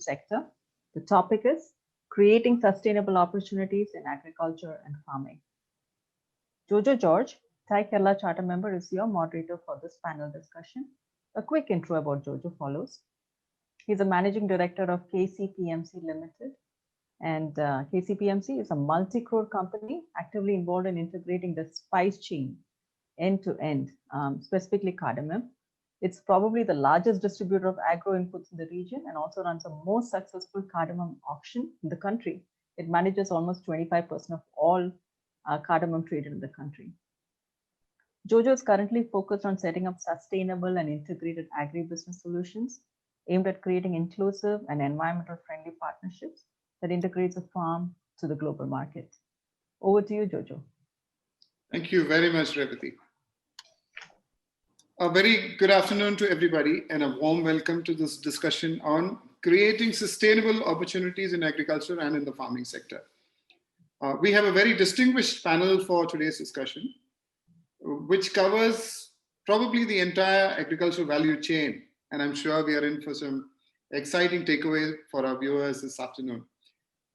sector. The topic is creating sustainable opportunities in agriculture and farming. Jojo George, Thai Kerala Charter member, is your moderator for this panel discussion. A quick intro about Jojo follows. He's a managing director of KCPMC Limited, and KCPMC is a multi-crore company actively involved in integrating the spice chain end to end, specifically cardamom. It's probably the largest distributor of agro inputs in the region and also runs the most successful cardamom auction in the country. It manages almost 25% of all cardamom traded in the country. Jojo is currently focused on setting up sustainable and integrated agribusiness solutions aimed at creating inclusive and environmental friendly partnerships that integrates a farm to the global market. Over to you, Jojo. Thank you very much, Revati. A very good afternoon to everybody and a warm welcome to this discussion on creating sustainable opportunities in agriculture and in the farming sector. We have a very distinguished panel for today's discussion, which covers probably the entire agricultural value chain. And I'm sure we are in for some exciting takeaways for our viewers this afternoon.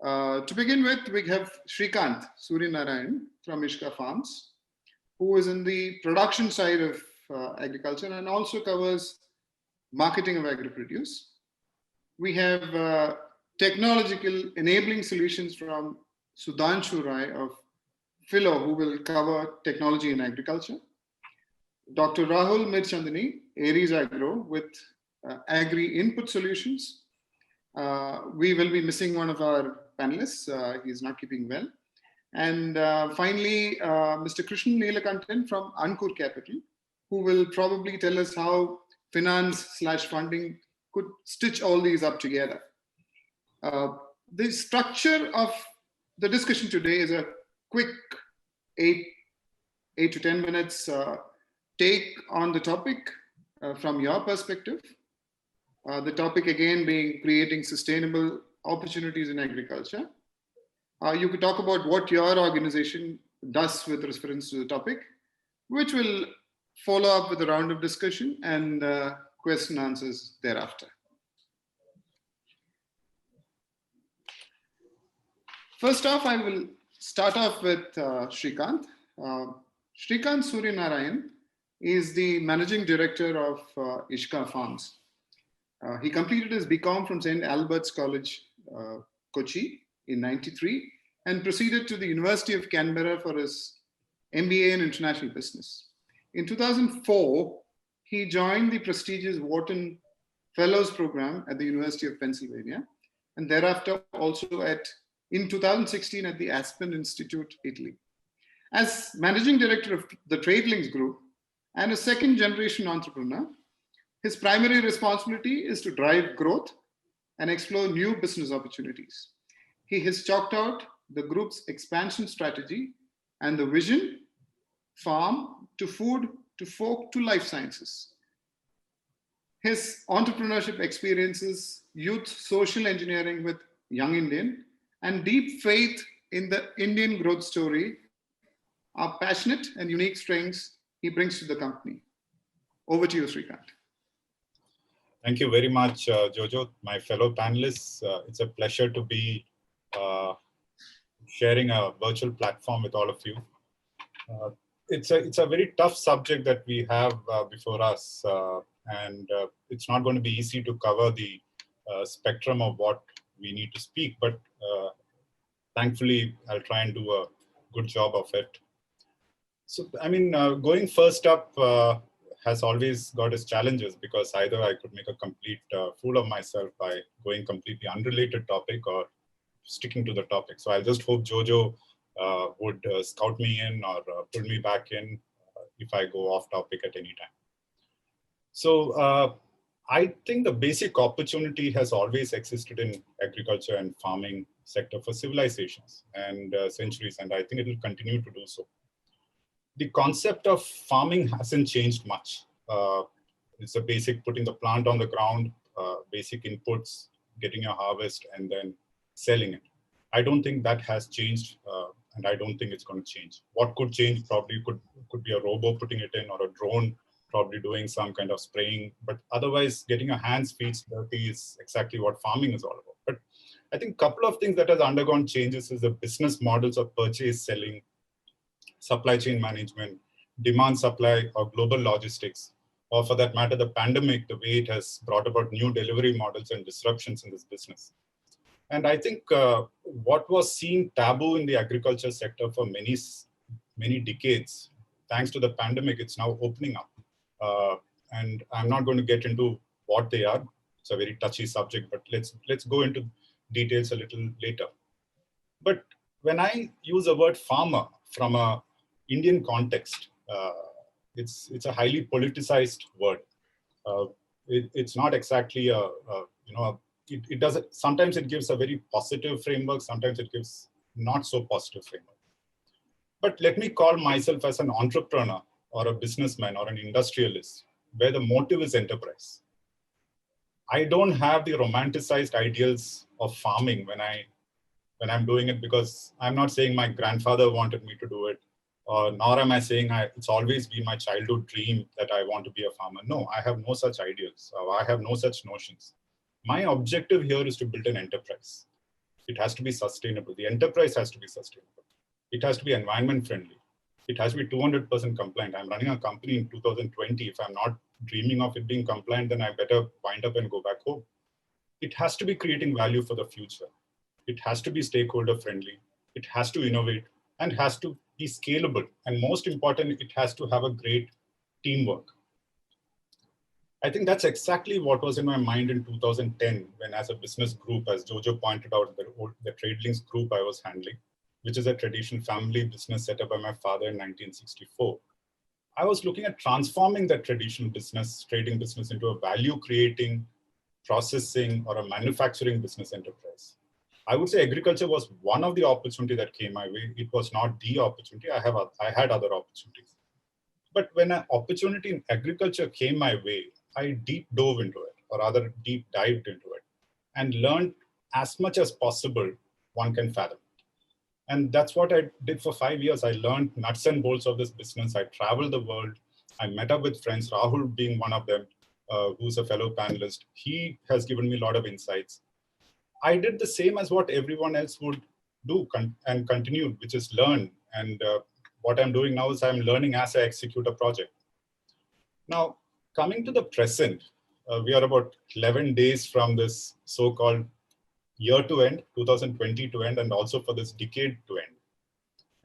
To begin with, we have Srikant, Suryanarayan from Ishka Farms, who is in the production side of agriculture and also covers marketing of agri-produce. We have technological enabling solutions from Sudhanshu Rai of Fyllo, who will cover technology in agriculture. Dr. Rahul Mirchandani, Aries Agro, with Agri input solutions. We will be missing one of our panelists. He's not keeping well. And finally, Mr. Krishnan Neelakantan from Ankur Capital, who will probably tell us how finance/funding could stitch all these up together. The structure of the discussion today is a quick 8 to 10 minutes take on the topic from your perspective. The topic again being creating sustainable opportunities in agriculture. You could talk about what your organization does with reference to the topic, which will follow up with a round of discussion and question answers thereafter. First off, I will start off with Srikant. Srikant Suryanarayan is the managing director of Ishka Farms. He completed his BCom from St. Albert's College, Kochi in '93 and proceeded to the University of Canberra for his MBA in International Business. In 2004, he joined the prestigious Wharton Fellows Program at the University of Pennsylvania, and thereafter also in 2016 at the Aspen Institute, Italy. As managing director of the TradeLinks Group and a second-generation entrepreneur, his primary responsibility is to drive growth and explore new business opportunities. He has chalked out the group's expansion strategy and the vision, farm to food to folk to life sciences. His entrepreneurship experiences, youth social engineering with Young Indian, and deep faith in the Indian growth story are passionate and unique strengths he brings to the company. Over to you, Srikant. Thank you very much, Jojo, my fellow panelists. It's a pleasure to be sharing a virtual platform with all of you. It's a very tough subject that we have before us, and it's not going to be easy to cover the spectrum of what we need to speak, but thankfully I'll try and do a good job of it. So, I mean, going first up has always got its challenges, because either I could make a complete fool of myself by going completely unrelated topic or sticking to the topic. So I'll just hope Jojo would scout me in or pull me back in if I go off topic at any time. So I think the basic opportunity has always existed in agriculture and farming sector for civilizations and centuries, and I think it will continue to do so. The concept of farming hasn't changed much. It's a basic putting the plant on the ground, basic inputs, getting a harvest, and then selling it. I don't think that has changed, and I don't think it's going to change. What could change probably could be a robo putting it in, or a drone probably doing some kind of spraying, but otherwise getting your hands, feet dirty is exactly what farming is all about. But I think a couple of things that has undergone changes is the business models of purchase, selling, supply chain management, demand supply, or global logistics, or for that matter, the pandemic, the way it has brought about new delivery models and disruptions in this business. And I think what was seen taboo in the agriculture sector for many decades, thanks to the pandemic, it's now opening up. And I'm not going to get into what they are. It's a very touchy subject, but let's go into details a little later. But when I use the word farmer from a Indian context, it's a highly politicized word. It's not exactly it doesn't. Sometimes it gives a very positive framework. Sometimes it gives not so positive framework. But let me call myself as an entrepreneur or a businessman or an industrialist, where the motive is enterprise. I don't have the romanticized ideals of farming when I'm doing it, because I'm not saying my grandfather wanted me to do it, nor am I saying it's always been my childhood dream that I want to be a farmer. No, I have no such ideals. I have no such notions. My objective here is to build an enterprise. It has to be sustainable. The enterprise has to be sustainable. It has to be environment friendly. It has to be 200% compliant. I'm running a company in 2020. If I'm not dreaming of it being compliant, then I better wind up and go back home. It has to be creating value for the future. It has to be stakeholder friendly. It has to innovate and has to be scalable. And most important, it has to have a great teamwork. I think that's exactly what was in my mind in 2010, when as a business group, as Jojo pointed out, the Trade Links group I was handling, which is a traditional family business set up by my father in 1964. I was looking at transforming that traditional business, trading business, into a value creating, processing, or a manufacturing business enterprise. I would say agriculture was one of the opportunities that came my way. It was not the opportunity. I had other opportunities. But when an opportunity in agriculture came my way, I deep dove into it, or rather deep dived into it, and learned as much as possible one can fathom. And that's what I did for 5 years. I learned nuts and bolts of this business. I traveled the world. I met up with friends, Rahul being one of them, who's a fellow panelist. He has given me a lot of insights. I did the same as what everyone else would do and continued, which is learn. And what I'm doing now is I'm learning as I execute a project. Now, coming to the present, we are about 11 days from this so-called year to end, 2020 to end, and also for this decade to end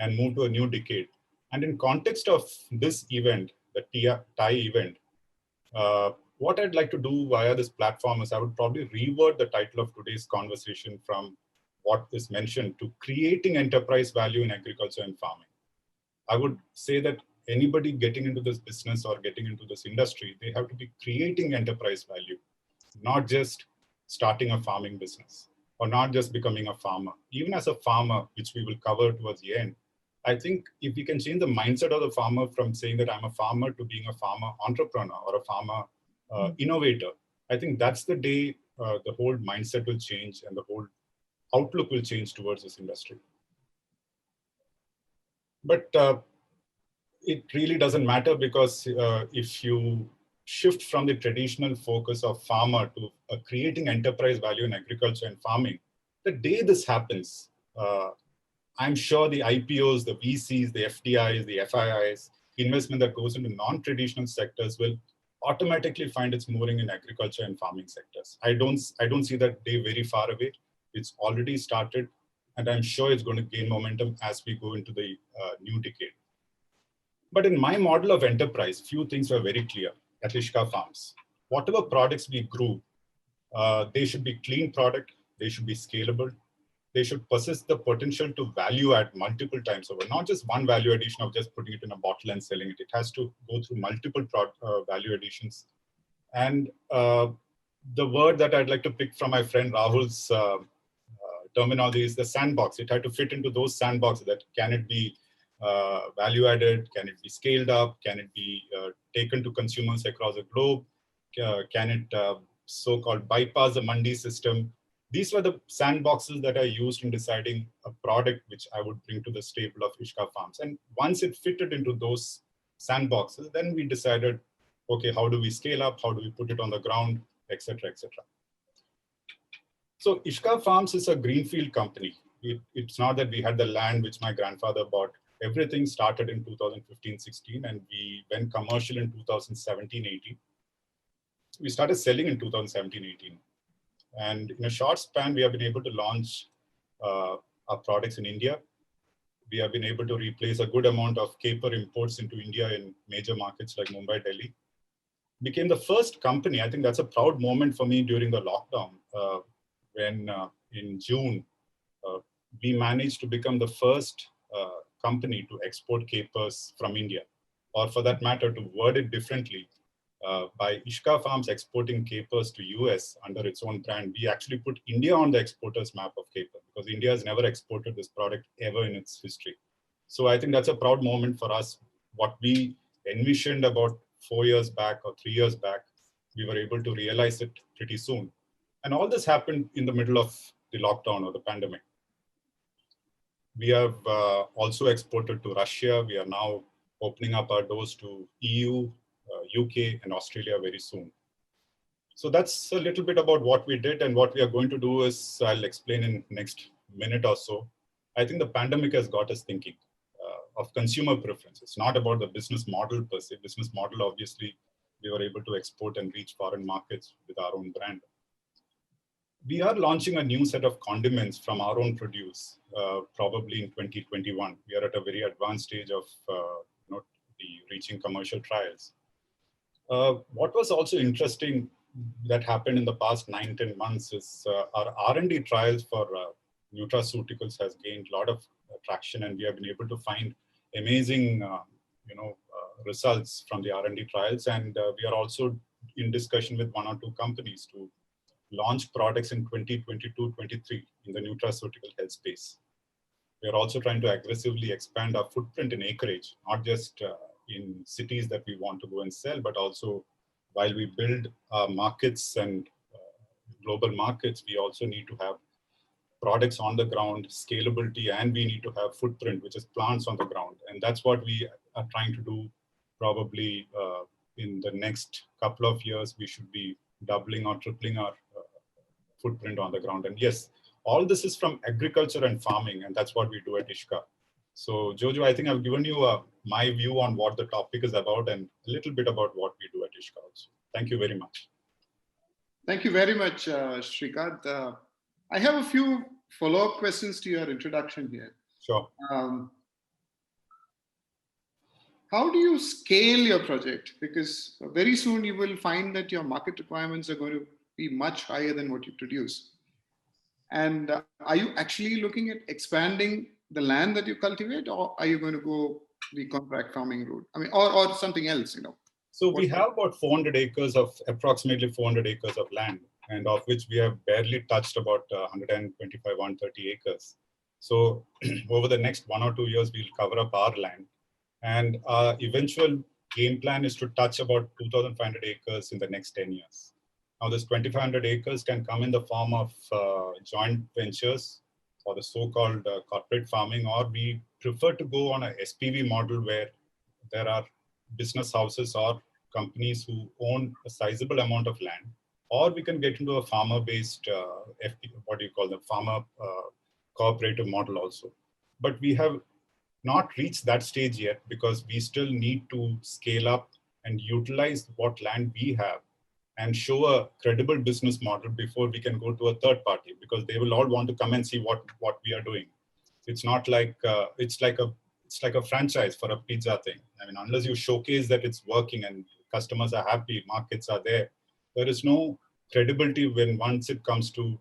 and move to a new decade. And in context of this event, the TI event, what I'd like to do via this platform is I would probably reword the title of today's conversation from what is mentioned to creating enterprise value in agriculture and farming. I would say that anybody getting into this business or getting into this industry, they have to be creating enterprise value, not just starting a farming business or not just becoming a farmer. Even as a farmer, which we will cover towards the end, I think if we can change the mindset of the farmer from saying that I'm a farmer to being a farmer entrepreneur or a farmer innovator, I think that's the day the whole mindset will change and the whole outlook will change towards this industry. But it really doesn't matter, because if you shift from the traditional focus of farmer to creating enterprise value in agriculture and farming, the day this happens, I'm sure the IPOs, the VCs, the FDIs, the FIIs, investment that goes into non-traditional sectors will automatically find its mooring in agriculture and farming sectors. I don't see that day very far away. It's already started, and I'm sure it's going to gain momentum as we go into the new decade. But in my model of enterprise, few things were very clear at Ishka Farms. Whatever products we grew, they should be clean product, they should be scalable, they should possess the potential to value add multiple times over, not just one value addition of just putting it in a bottle and selling it. It has to go through multiple value additions. And the word that I'd like to pick from my friend Rahul's terminology is the sandbox. It had to fit into those sandboxes. That can it be value added? Can it be scaled up? Can it be taken to consumers across the globe? Can it so-called bypass the mandi system? These were the sandboxes that I used in deciding a product which I would bring to the stable of Ishka Farms. And once it fitted into those sandboxes, then we decided okay, how do we scale up? How do we put it on the ground, etc., etc. So Ishka Farms is a greenfield company. It's not that we had the land which my grandfather bought. Everything started in 2015-16 and we went commercial in 2017-18. We started selling in 2017-18. And in a short span, we have been able to launch our products in India. We have been able to replace a good amount of caper imports into India in major markets like Mumbai, Delhi. Became the first company, I think that's a proud moment for me during the lockdown, when in June, we managed to become the first company to export capers from India, or for that matter, to word it differently, by Ishka Farms exporting capers to US under its own brand, we actually put India on the exporters map of caper because India has never exported this product ever in its history. So I think that's a proud moment for us. What we envisioned about 4 years back or 3 years back, we were able to realize it pretty soon. And all this happened in the middle of the lockdown or the pandemic. We have also exported to Russia. We are now opening up our doors to EU, UK, and Australia very soon. So that's a little bit about what we did, and what we are going to do is I'll explain in next minute or so. I think the pandemic has got us thinking of consumer preference. It's not about the business model per se. Business model, obviously, we were able to export and reach foreign markets with our own brand. We are launching a new set of condiments from our own produce, probably in 2021. We are at a very advanced stage of reaching commercial trials. What was also interesting that happened in the past 9-10 months is our R&D trials for nutraceuticals has gained a lot of traction, and we have been able to find amazing results from the R&D trials. And we are also in discussion with 1 or 2 companies to launch products in 2022-23 in the nutraceutical health space. We are also trying to aggressively expand our footprint in acreage, not just in cities that we want to go and sell, but also while we build our markets and global markets, we also need to have products on the ground, scalability, and we need to have footprint, which is plants on the ground. And that's what we are trying to do. Probably in the next couple of years, we should be doubling or tripling our footprint on the ground. And yes, all this is from agriculture and farming, and that's what we do at Ishka. So Jojo, I think I've given you my view on what the topic is about and a little bit about what we do at Ishka also. Thank you very much. Thank you very much, Srikant. I have a few follow-up questions to your introduction here. Sure. How do you scale your project? Because very soon you will find that your market requirements are going to be much higher than what you produce. And are you actually looking at expanding the land that you cultivate, or are you going to go the contract farming route? I mean, or something else, So we have about approximately 400 acres of land, and of which we have barely touched about 125, 130 acres. So over the next 1 or 2 years, we'll cover up our land. And our eventual game plan is to touch about 2,500 acres in the next 10 years. Now, this 2,500 acres can come in the form of joint ventures or the so-called corporate farming, or we prefer to go on a SPV model where there are business houses or companies who own a sizable amount of land, or we can get into a farmer-based, farmer cooperative model also. But we have not reached that stage yet because we still need to scale up and utilize what land we have and show a credible business model before we can go to a third party, because they will all want to come and see what we are doing. It's not like it's like a franchise for a pizza thing. I mean, unless you showcase that it's working and customers are happy, markets are there, there is no credibility when once it comes to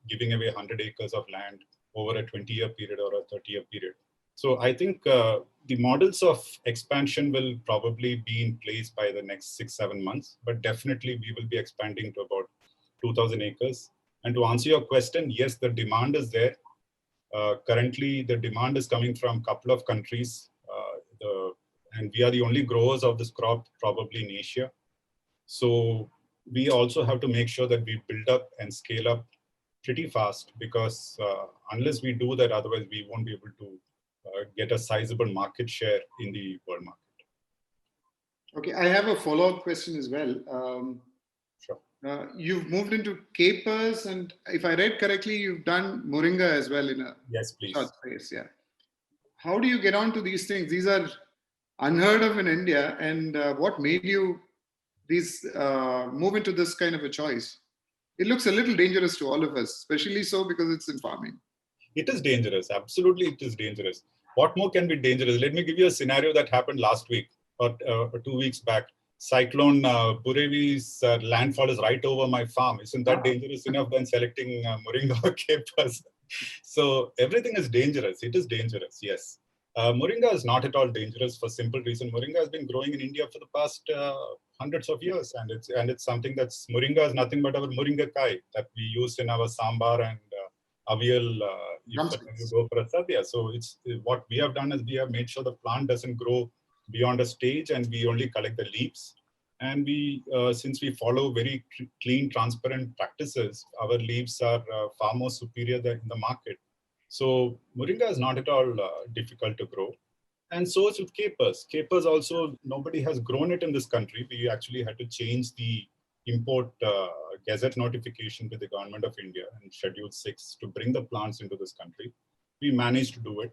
giving away 100 acres of land over a 20-year period or a 30-year period. So I think the models of expansion will probably be in place by the next 6-7 months, but definitely we will be expanding to about 2,000 acres. And to answer your question, yes, the demand is there. Currently, the demand is coming from a couple of countries, and we are the only growers of this crop probably in Asia. So we also have to make sure that we build up and scale up pretty fast, because unless we do that, otherwise we won't be able to get a sizable market share in the world market. Okay, I have a follow-up question as well. Sure. You've moved into capers, and if I read correctly, you've done moringa as well in a Yes, short please. space. Yeah. How do you get on to these things? These are unheard of in India, and what made you move into this kind of a choice? It looks a little dangerous to all of us, especially so because it's in farming. It is dangerous. Absolutely, it is dangerous. What more can be dangerous? Let me give you a scenario that happened last week or 2 weeks back. Cyclone Burevi's landfall is right over my farm. Isn't that dangerous enough than selecting moringa or capers? So everything is dangerous. It is dangerous, yes. Moringa is not at all dangerous for simple reason. Moringa has been growing in India for the past hundreds of years, and it's something that's moringa is nothing but our moringa kai that we use in our sambar and avial if you go for a sadhya. So it's what we have done is we have made sure the plant doesn't grow beyond a stage, and we only collect the leaves. And we, since we follow very clean, transparent practices, our leaves are far more superior than in the market. So moringa is not at all difficult to grow. And so it's with capers. Capers also, nobody has grown it in this country. We actually had to change the import gazette notification with the government of India and Schedule 6 to bring the plants into this country. We managed to do it.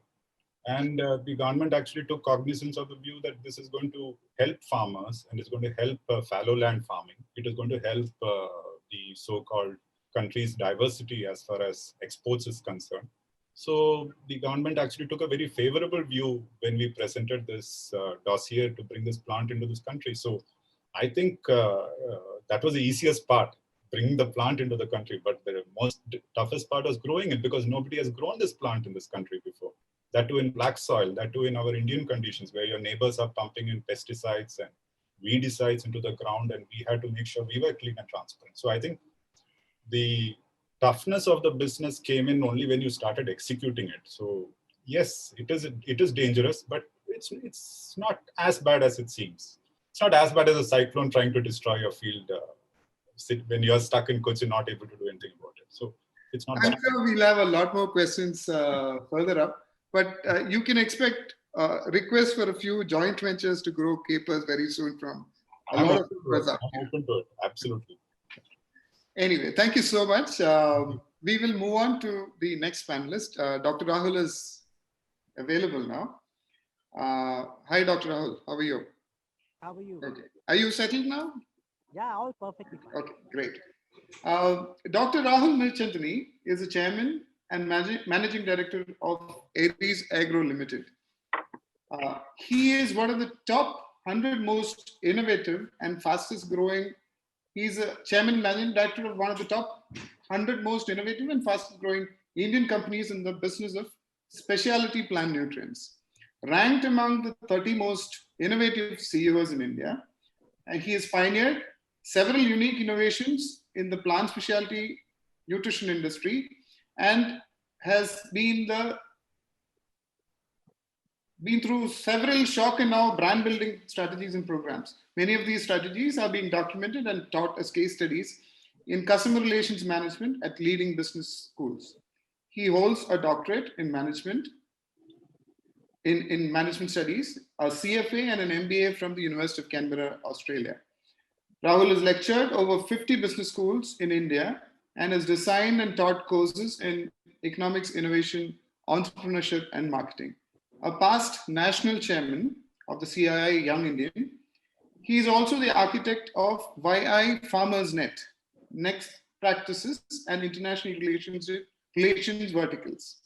And the government actually took cognizance of the view that this is going to help farmers and it's going to help fallow land farming. It is going to help the so-called country's diversity as far as exports is concerned. So the government actually took a very favorable view when we presented this dossier to bring this plant into this country. So I think that was the easiest part, bringing the plant into the country. But the most toughest part was growing it because nobody has grown this plant in this country before. That too in black soil, that too in our Indian conditions where your neighbors are pumping in pesticides and weedicides into the ground, and we had to make sure we were clean and transparent. So I think the toughness of the business came in only when you started executing it. So yes, it is dangerous, but it's not as bad as it seems. It's not as bad as a cyclone trying to destroy your field when you're stuck in Kochi, not able to do anything about it. So it's not I'm that. sure we'll have a lot more questions further up, but you can expect requests for a few joint ventures to grow capers very soon from a lot of us up I'm here. open to it. Absolutely. Anyway, thank you so much. We will move on to the next panelist. Dr. Rahul is available now. Hi, Dr. Rahul. How are you? How are you? Okay. Are you settled now? Yeah, all perfectly fine. Okay, great. Dr. Rahul Mirchandani is the chairman and managing director of Aries Agro Limited. He is one of the top 100 most innovative and fastest growing. He's a chairman and managing director of one of the top 100 most innovative and fastest growing Indian companies in the business of specialty plant nutrients. Ranked among the 30 most innovative CEOs in India, and he has pioneered several unique innovations in the plant specialty nutrition industry and has been through several shock and awe brand building strategies and programs. Many of these strategies are being documented and taught as case studies in customer relations management at leading business schools. He holds a doctorate in management in management studies, a CFA and an MBA from the University of Canberra, Australia. Rahul has lectured over 50 business schools in India and has designed and taught courses in economics, innovation, entrepreneurship, and marketing. A past national chairman of the CII Young Indian, he is also the architect of YI Farmers Net, Next Practices and International Relations Verticals.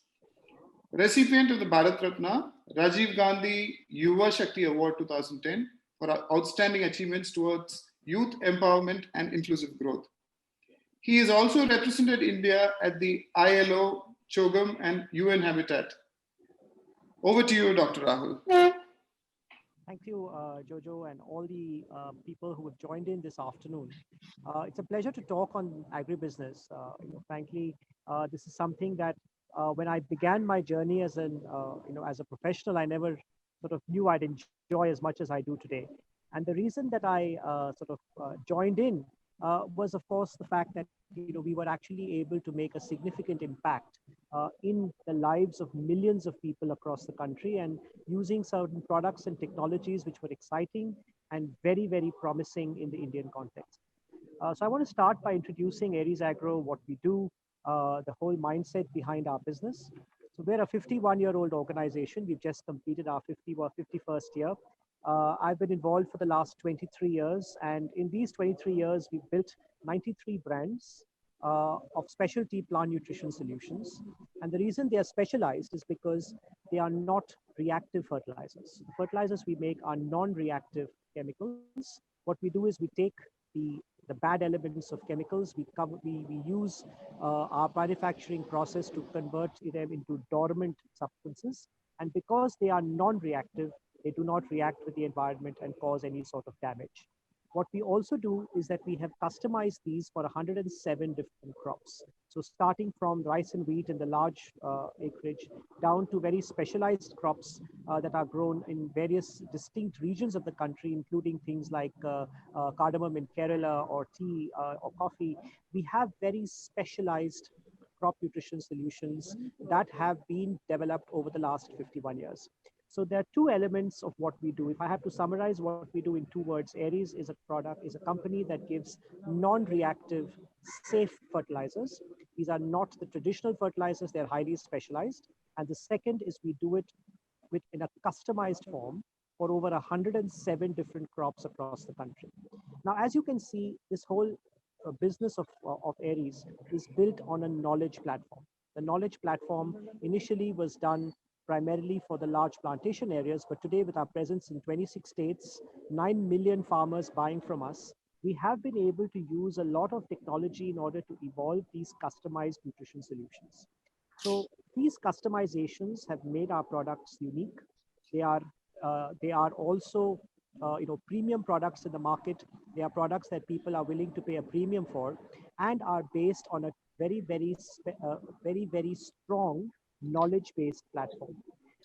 Recipient of the Bharat Ratna Rajiv Gandhi Yuva Shakti Award 2010 for outstanding achievements towards youth empowerment and inclusive growth. He has also represented India at the ILO, CHOGM, and UN Habitat. Over to you, Dr. Rahul. Thank you, Jojo, and all the people who have joined in this afternoon. It's a pleasure to talk on agribusiness. Frankly, this is something that when I began my journey as as a professional, I never sort of knew I'd enjoy as much as I do today. And the reason that I joined in was, of course, the fact that we were actually able to make a significant impact in the lives of millions of people across the country, and using certain products and technologies which were exciting and very, very promising in the Indian context. So I want to start by introducing Aries Agro, what we do, the whole mindset behind our business. So we're a 51-year-old organization. We've just completed our 51st year. I've been involved for the last 23 years, and in these 23 years, we've built 93 brands of specialty plant nutrition solutions. And the reason they are specialized is because they are not reactive fertilizers. The fertilizers we make are non-reactive chemicals. What we do is we take the bad elements of chemicals, we use our manufacturing process to convert them into dormant substances. And because they are non-reactive, they do not react with the environment and cause any sort of damage. What we also do is that we have customized these for 107 different crops. So starting from rice and wheat in the large acreage down to very specialized crops that are grown in various distinct regions of the country, including things like cardamom in Kerala or tea or coffee. We have very specialized crop nutrition solutions that have been developed over the last 51 years. So there are two elements of what we do. If I have to summarize what we do in two words, Aries is a company that gives non-reactive, safe fertilizers. These are not the traditional fertilizers, they're highly specialized. And the second is we do it in a customized form for over 107 different crops across the country. Now, as you can see, this whole business of Aries is built on a knowledge platform. The knowledge platform initially was done primarily for the large plantation areas, but today with our presence in 26 states, 9 million farmers buying from us, we have been able to use a lot of technology in order to evolve these customized nutrition solutions. So these customizations have made our products unique. They are also premium products in the market. They are products that people are willing to pay a premium for, and are based on a very strong knowledge-based platform.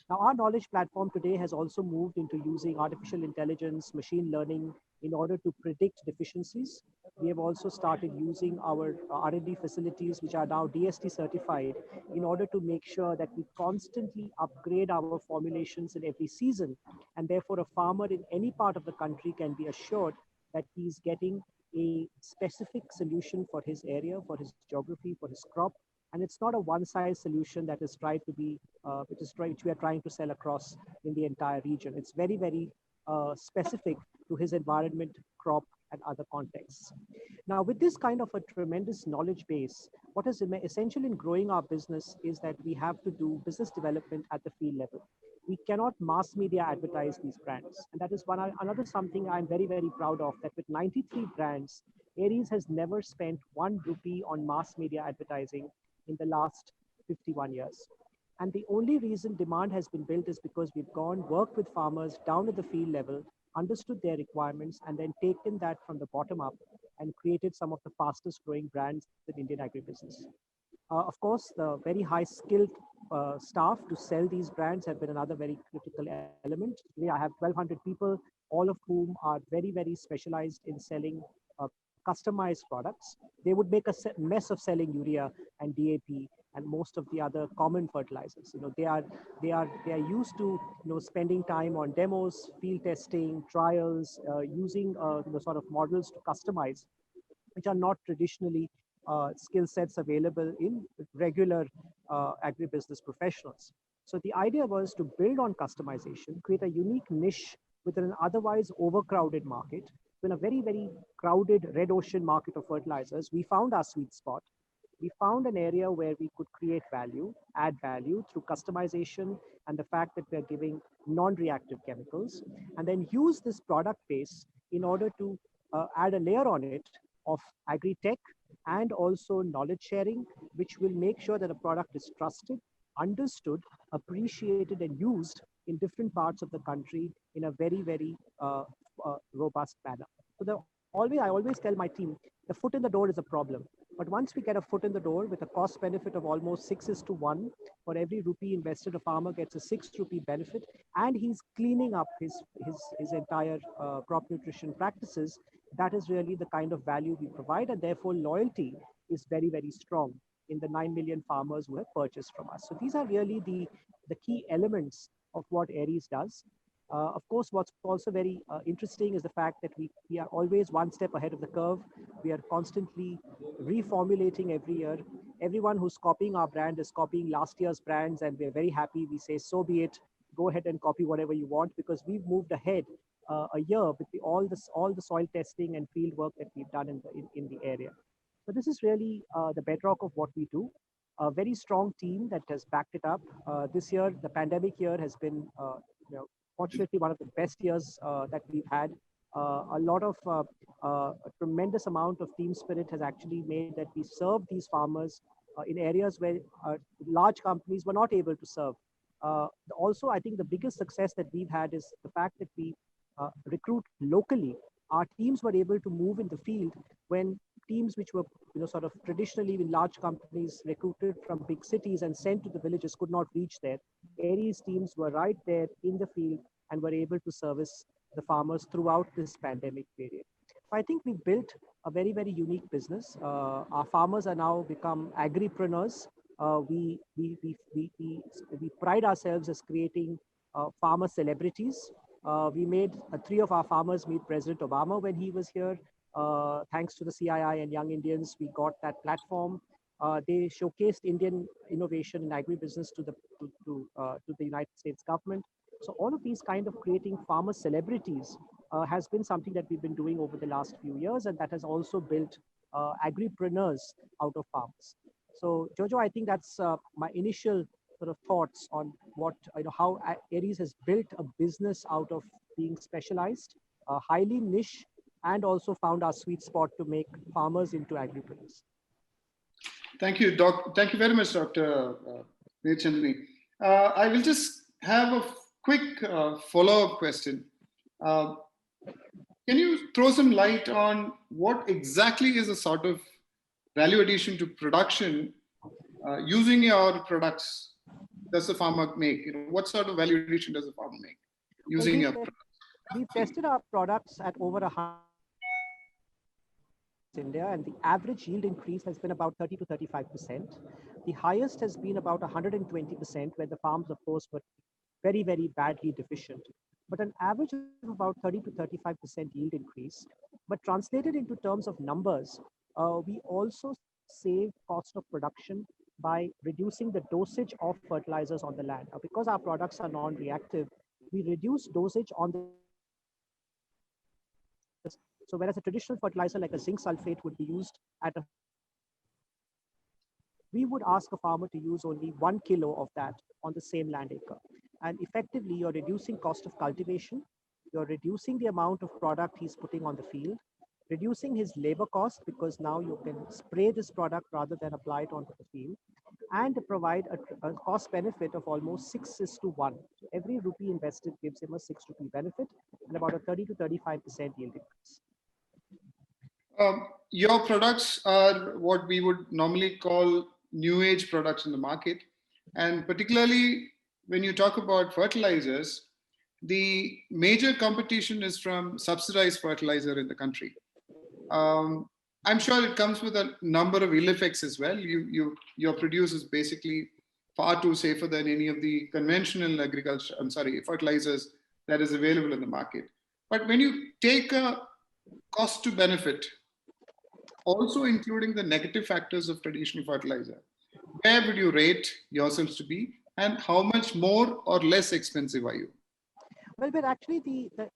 Now, our knowledge platform today has also moved into using artificial intelligence, machine learning in order to predict deficiencies. We have also started using our R&D facilities, which are now DST certified, in order to make sure that we constantly upgrade our formulations in every season. And therefore, a farmer in any part of the country can be assured that he's getting a specific solution for his area, for his geography, for his crop. And it's not a one-size solution that is which we are trying to sell across in the entire region. It's very, very specific to his environment, crop, and other contexts. Now, with this kind of a tremendous knowledge base, what is essential in growing our business is that we have to do business development at the field level. We cannot mass media advertise these brands. And that is another something I'm very, very proud of, that with 93 brands, Aries has never spent 1 rupee on mass media advertising in the last 51 years. And the only reason demand has been built is because we've worked with farmers down at the field level, understood their requirements, and then taken that from the bottom up and created some of the fastest growing brands in Indian agribusiness. Of course, the very high skilled staff to sell these brands have been another very critical element. Today, I have 1,200 people, all of whom are very, very specialized in selling customized products. They would make a mess of selling urea and DAP and most of the other common fertilizers. They are used to spending time on demos, field testing, trials, using sort of models to customize, which are not traditionally skill sets available in regular agribusiness professionals. So the idea was to build on customization, create a unique niche within an otherwise overcrowded market. In a very, very crowded red ocean market of fertilizers, we found our sweet spot. We found an area where we could create value, add value through customization and the fact that we're giving non-reactive chemicals, and then use this product base in order to add a layer on it of agri-tech and also knowledge sharing, which will make sure that a product is trusted, understood, appreciated, and used in different parts of the country in a very, very robust manner. So I always tell my team, the foot in the door is a problem. But once we get a foot in the door with a cost benefit of almost 6:1, for every rupee invested, a farmer gets a 6 rupee benefit, and he's cleaning up his entire crop nutrition practices. That is really the kind of value we provide, and therefore loyalty is very, very strong in the 9 million farmers who have purchased from us. So these are really the key elements of what Aries does. Of course, what's also very interesting is the fact that we are always one step ahead of the curve. We are constantly reformulating every year. Everyone who's copying our brand is copying last year's brands, and we're very happy. We say, so be it. Go ahead and copy whatever you want, because we've moved ahead a year with all the soil testing and field work that we've done in the area. So this is really the bedrock of what we do. A very strong team that has backed it up. This year, the pandemic year has been, fortunately, one of the best years that we've had. A lot of a tremendous amount of team spirit has actually made that we serve these farmers in areas where large companies were not able to serve. Also, I think the biggest success that we've had is the fact that we recruit locally. Our teams were able to move in the field when teams which were sort of traditionally in large companies recruited from big cities and sent to the villages could not reach there. Aries teams were right there in the field and were able to service the farmers throughout this pandemic period. So I think we built a very, very unique business. Our farmers are now become agripreneurs. We pride ourselves as creating farmer celebrities. We made three of our farmers meet President Obama when he was here. Thanks to the CII and Young Indians, we got that platform. They showcased Indian innovation in agribusiness to the United States government. So all of these kind of creating farmer celebrities has been something that we've been doing over the last few years, and that has also built agripreneurs out of farmers. So Jojo, I think that's my initial sort of thoughts on what how Aries has built a business out of being specialized, highly niche, and also found our sweet spot to make farmers into agripreneurs. Thank you, Doc. Thank you very much, Dr. Mirchandani. I will just have a quick follow-up question. Can you throw some light on what exactly is the sort of value addition to production using your products does the farmer make? What sort of value addition does the farmer make using your products? We've tested our products at over 100 India, and the average yield increase has been about 30 to 35%. The highest has been about 120%, where the farms, of course, were very, very badly deficient. But an average of about 30 to 35% yield increase. But translated into terms of numbers, we also save cost of production by reducing the dosage of fertilizers on the land. Now, because our products are non-reactive, we reduce dosage on the. So whereas a traditional fertilizer like a zinc sulfate would be used at a, we would ask a farmer to use only 1 kilo of that on the same land acre. And effectively, you're reducing cost of cultivation, you're reducing the amount of product he's putting on the field, reducing his labor cost, because now you can spray this product rather than apply it onto the field, and provide a cost benefit of almost 6:1. So every rupee invested gives him a 6 rupee benefit and about a 30 to 35% yield increase. Your products are what we would normally call new age products in the market. And particularly when you talk about fertilizers, the major competition is from subsidized fertilizer in the country. I'm sure it comes with a number of ill effects as well. Your produce is basically far too safer than any of the conventional fertilizers that is available in the market. But when you take a cost to benefit, also including the negative factors of traditional fertilizer, where would you rate yourselves to be, and how much more or less expensive are you? Well, we're actually the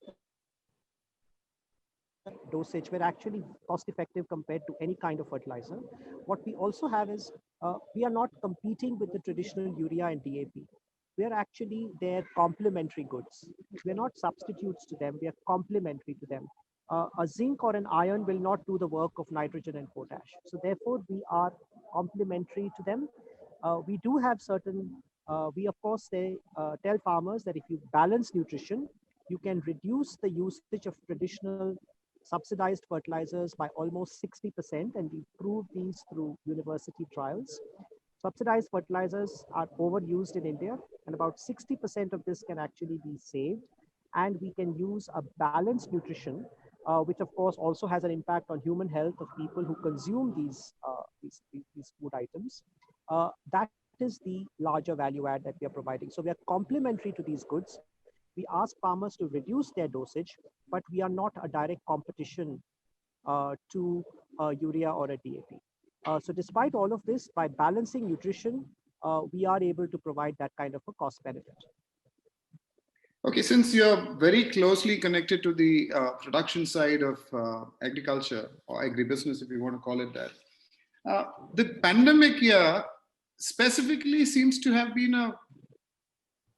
dosage, we're actually cost effective compared to any kind of fertilizer. What we also have is we are not competing with the traditional urea and DAP. We are actually their complementary goods. We're not substitutes to them, we are complementary to them. A zinc or an iron will not do the work of nitrogen and potash. So therefore, we are complementary to them. We do have certain, we of course tell farmers that if you balance nutrition, you can reduce the usage of traditional subsidized fertilizers by almost 60%, and we prove these through university trials. Subsidized fertilizers are overused in India, and about 60% of this can actually be saved, and we can use a balanced nutrition, which of course also has an impact on human health of people who consume these food items. That is the larger value add that we are providing. So we are complementary to these goods. We ask farmers to reduce their dosage, but we are not a direct competition to urea or a DAP. So despite all of this, by balancing nutrition, we are able to provide that kind of a cost benefit. Okay, since you're very closely connected to the production side of agriculture or agribusiness, if you want to call it that, the pandemic year specifically seems to have been a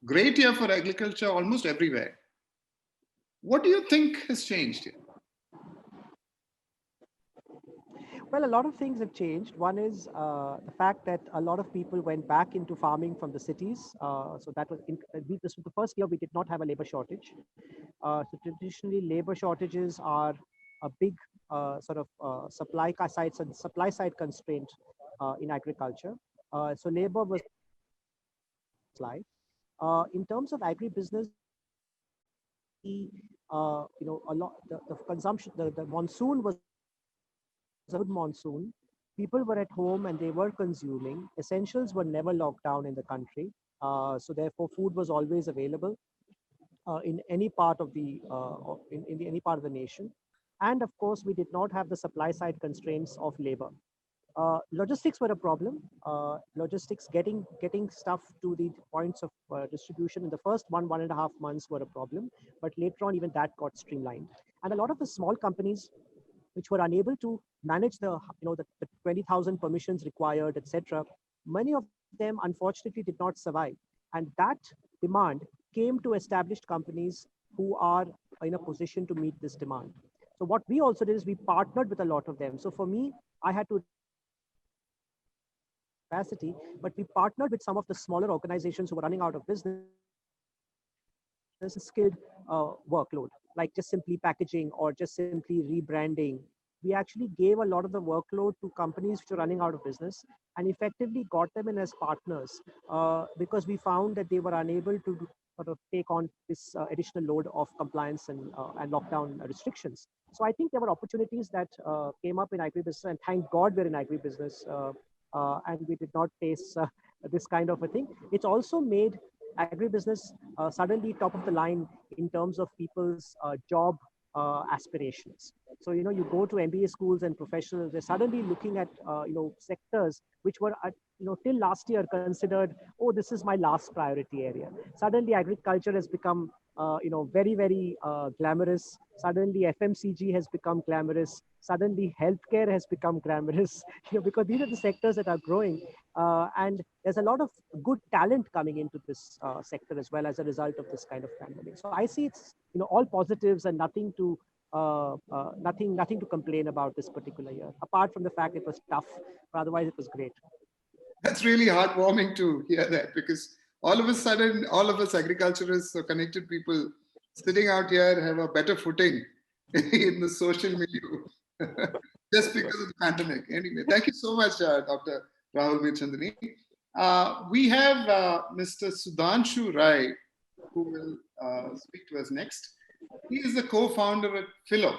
great year for agriculture almost everywhere. What do you think has changed here? Well, a lot of things have changed. One is the fact that a lot of people went back into farming from the cities. So that was this was the first year we did not have a labor shortage. So traditionally, labor shortages are a big sort of supply side constraint in agriculture. So labor was supply. In terms of agribusiness, a lot the consumption, the monsoon was a good monsoon. People were at home and they were consuming. Essentials were never locked down in the country. So therefore, food was always available in any part of any part of the nation. And of course, we did not have the supply side constraints of labor. Logistics were a problem. Logistics, getting stuff to the points of distribution in the first 1.5 months were a problem, but later on even that got streamlined. And a lot of the small companies which were unable to manage the 20,000 permissions required, etc. Many of them unfortunately did not survive, and that demand came to established companies who are in a position to meet this demand. So what we also did is we partnered with a lot of them. So for me, I had to capacity, but we partnered with some of the smaller organizations who were running out of business, skilled workload, like just simply packaging or just simply rebranding. We actually gave a lot of the workload to companies which were running out of business and effectively got them in as partners because we found that they were unable to sort of take on this additional load of compliance and lockdown restrictions. So I think there were opportunities that came up in agribusiness, and thank God we're in agribusiness and we did not face this kind of a thing. It's also made agribusiness suddenly top of the line in terms of people's job aspirations. So, you go to MBA schools and professionals, they're suddenly looking at, sectors which were, till last year considered, oh, this is my last priority area. Suddenly agriculture has become, very, very glamorous. Suddenly FMCG has become glamorous. Suddenly healthcare has become glamorous, because these are the sectors that are growing. And there's a lot of good talent coming into this sector as well as a result of this kind of pandemic. So I see it's, all positives and nothing to complain about this particular year, apart from the fact it was tough, but otherwise it was great. That's really heartwarming to hear that, because all of a sudden, all of us agriculturists or connected people sitting out here have a better footing in the social milieu just because of the pandemic. Anyway, thank you so much, Dr. Rahul Mirchandani. We have Mr. Sudhanshu Rai, who will speak to us next. He is the co-founder at Fyllo.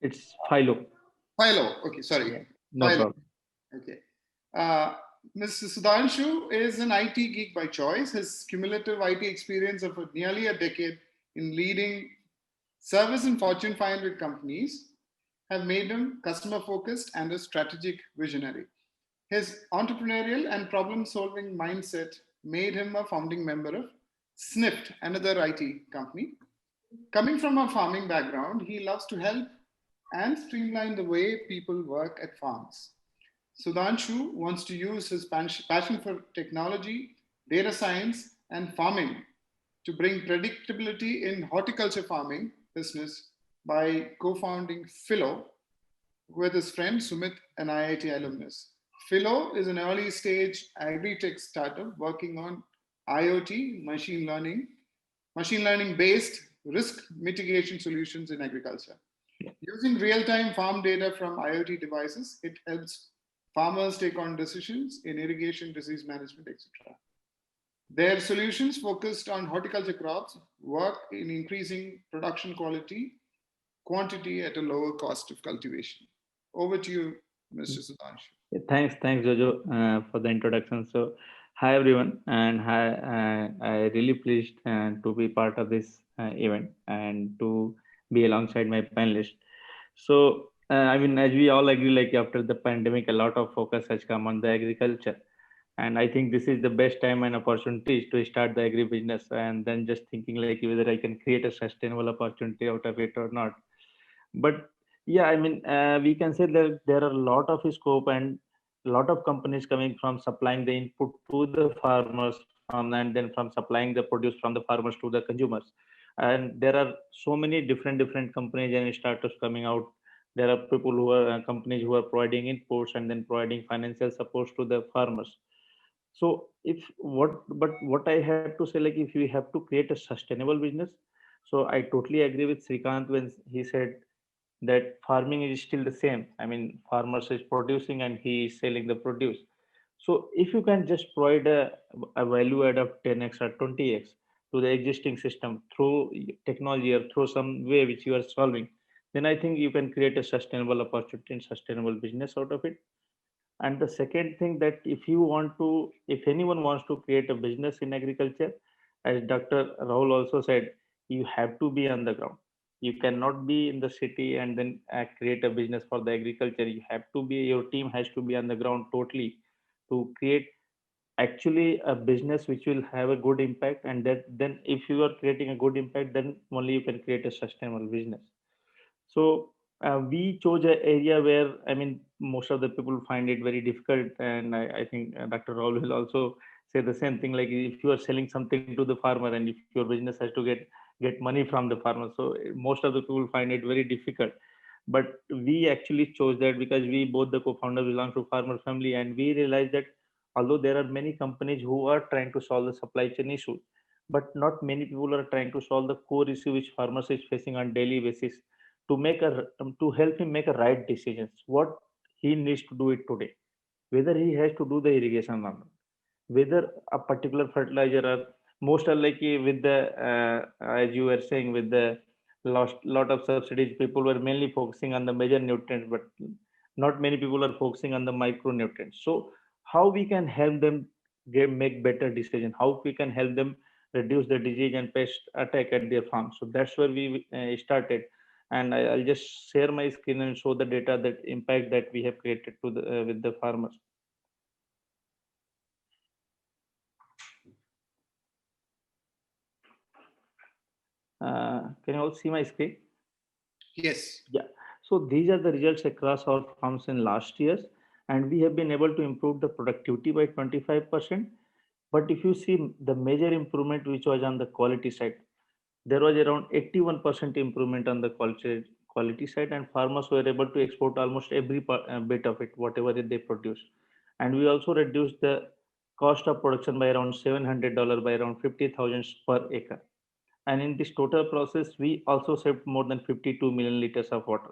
It's Fyllo. Fyllo. Okay, sorry. Yeah, no Fyllo. problem. Okay. Mr. Sudhanshu is an IT geek by choice. His cumulative IT experience of nearly a decade in leading service and Fortune 500 companies have made him customer-focused and a strategic visionary. His entrepreneurial and problem-solving mindset made him a founding member of Snift, another IT company. Coming from a farming background, he loves to help and streamline the way people work at farms. Sudhanshu wants to use his passion for technology, data science, and farming to bring predictability in horticulture farming business by co-founding Fyllo with his friend Sumit, an IIT alumnus. Fyllo is an early stage agri-tech startup working on IoT, machine learning based risk mitigation solutions in agriculture. Using real-time farm data from IoT devices, it helps farmers take on decisions in irrigation, disease management, etc. Their solutions focused on horticulture crops work in increasing production quantity at a lower cost of cultivation. Over to you, Mr. Sudhanshu. Thanks, Jojo, for the introduction. So, Hi everyone, and hi. I really pleased to be part of this event and to be alongside my panelists. So, I mean, as we all agree, like after the pandemic, a lot of focus has come on the agriculture, and I think this is the best time and opportunity to start the agri business, and then just thinking like whether I can create a sustainable opportunity out of it or not. But yeah, I mean, we can say that there are a lot of scope and a lot of companies coming from supplying the input to the farmers from and then from supplying the produce from the farmers to the consumers. And there are so many different companies and startups coming out. There are people who are companies who are providing inputs and then providing financial support to the farmers. So if what I have to say, like if we have to create a sustainable business, so I totally agree with Srikant when he said that farming is still the same. I mean, farmers is producing and he is selling the produce. So if you can just provide a value add of 10x or 20x to the existing system through technology or through some way which you are solving, then I think you can create a sustainable opportunity and sustainable business out of it. And the second thing that if anyone wants to create a business in agriculture, as Dr. Rahul also said, you have to be on the ground. You cannot be in the city and then create a business for the agriculture. You have to be, your team has to be on the ground totally to create actually a business which will have a good impact. And that then if you are creating a good impact, then only you can create a sustainable business. So we chose an area where I mean most of the people find it very difficult, and I think Dr. Raul will also say the same thing. Like if you are selling something to the farmer, and if your business has to get money from the farmer, so most of the people find it very difficult. But we actually chose that because we both the co-founders belong to farmer family, and we realized that although there are many companies who are trying to solve the supply chain issue, but not many people are trying to solve the core issue which farmers is facing on daily basis to to help him make a right decisions what he needs to do it today, whether he has to do the irrigation or not, whether a particular fertilizer or most are like with the as you were saying with the lost lot of subsidies, people were mainly focusing on the major nutrients, but not many people are focusing on the micronutrients. So how we can help them make better decision, how we can help them reduce the disease and pest attack at their farm. So that's where we started. And I'll just share my screen and show the data that impact that we have created to the with the farmers. Can you all see my screen? Yes. Yeah. So these are the results across our farms in last years, and we have been able to improve the productivity by 25%. But if you see the major improvement which was on the quality side, there was around 81% improvement on the quality side, and farmers were able to export almost every bit of it, whatever they produce. And we also reduced the cost of production by around $700 by around 50,000 per acre. And in this total process we also saved more than 52 million liters of water.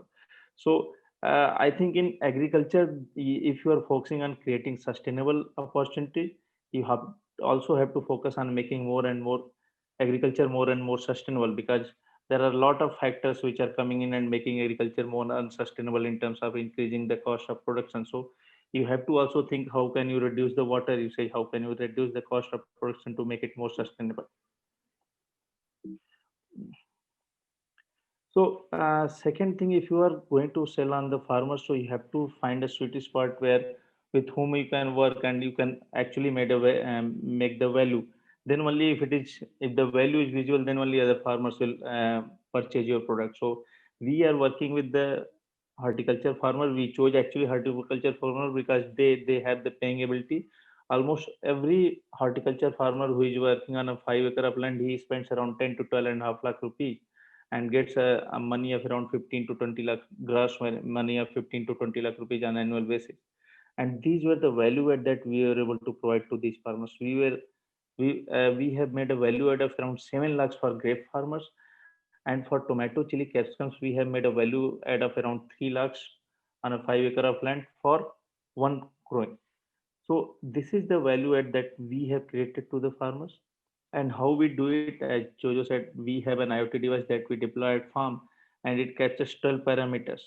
So I think in agriculture, if you are focusing on creating sustainable opportunity, you have also have to focus on making more and more agriculture more and more sustainable, because there are a lot of factors which are coming in and making agriculture more unsustainable in terms of increasing the cost of production. So you have to also think how can you reduce the water usage, how can you reduce the cost of production to make it more sustainable. So, second thing, if you are going to sell on the farmers, so you have to find a sweet spot where with whom you can work and you can actually make the value. Then only if the value is visual, then only other farmers will purchase your product. So we are working with the horticulture farmer. We chose actually horticulture farmer because they have the paying ability. Almost every horticulture farmer who is working on a 5 acre of land, he spends around 10 to 12 and a half lakh rupees and gets a money of around 15 to 20 lakh gross money of 15 to 20 lakh rupees on annual basis. And these were the value add that we were able to provide to these farmers. We have made a value add of around 7 lakhs for grape farmers, and for tomato chili capsicums we have made a value add of around 3 lakhs on a 5 acre of land for one growing. So this is the value add that we have created to the farmers. And how we do it, as Jojo said, we have an IoT device that we deploy at farm, and it captures 12 parameters.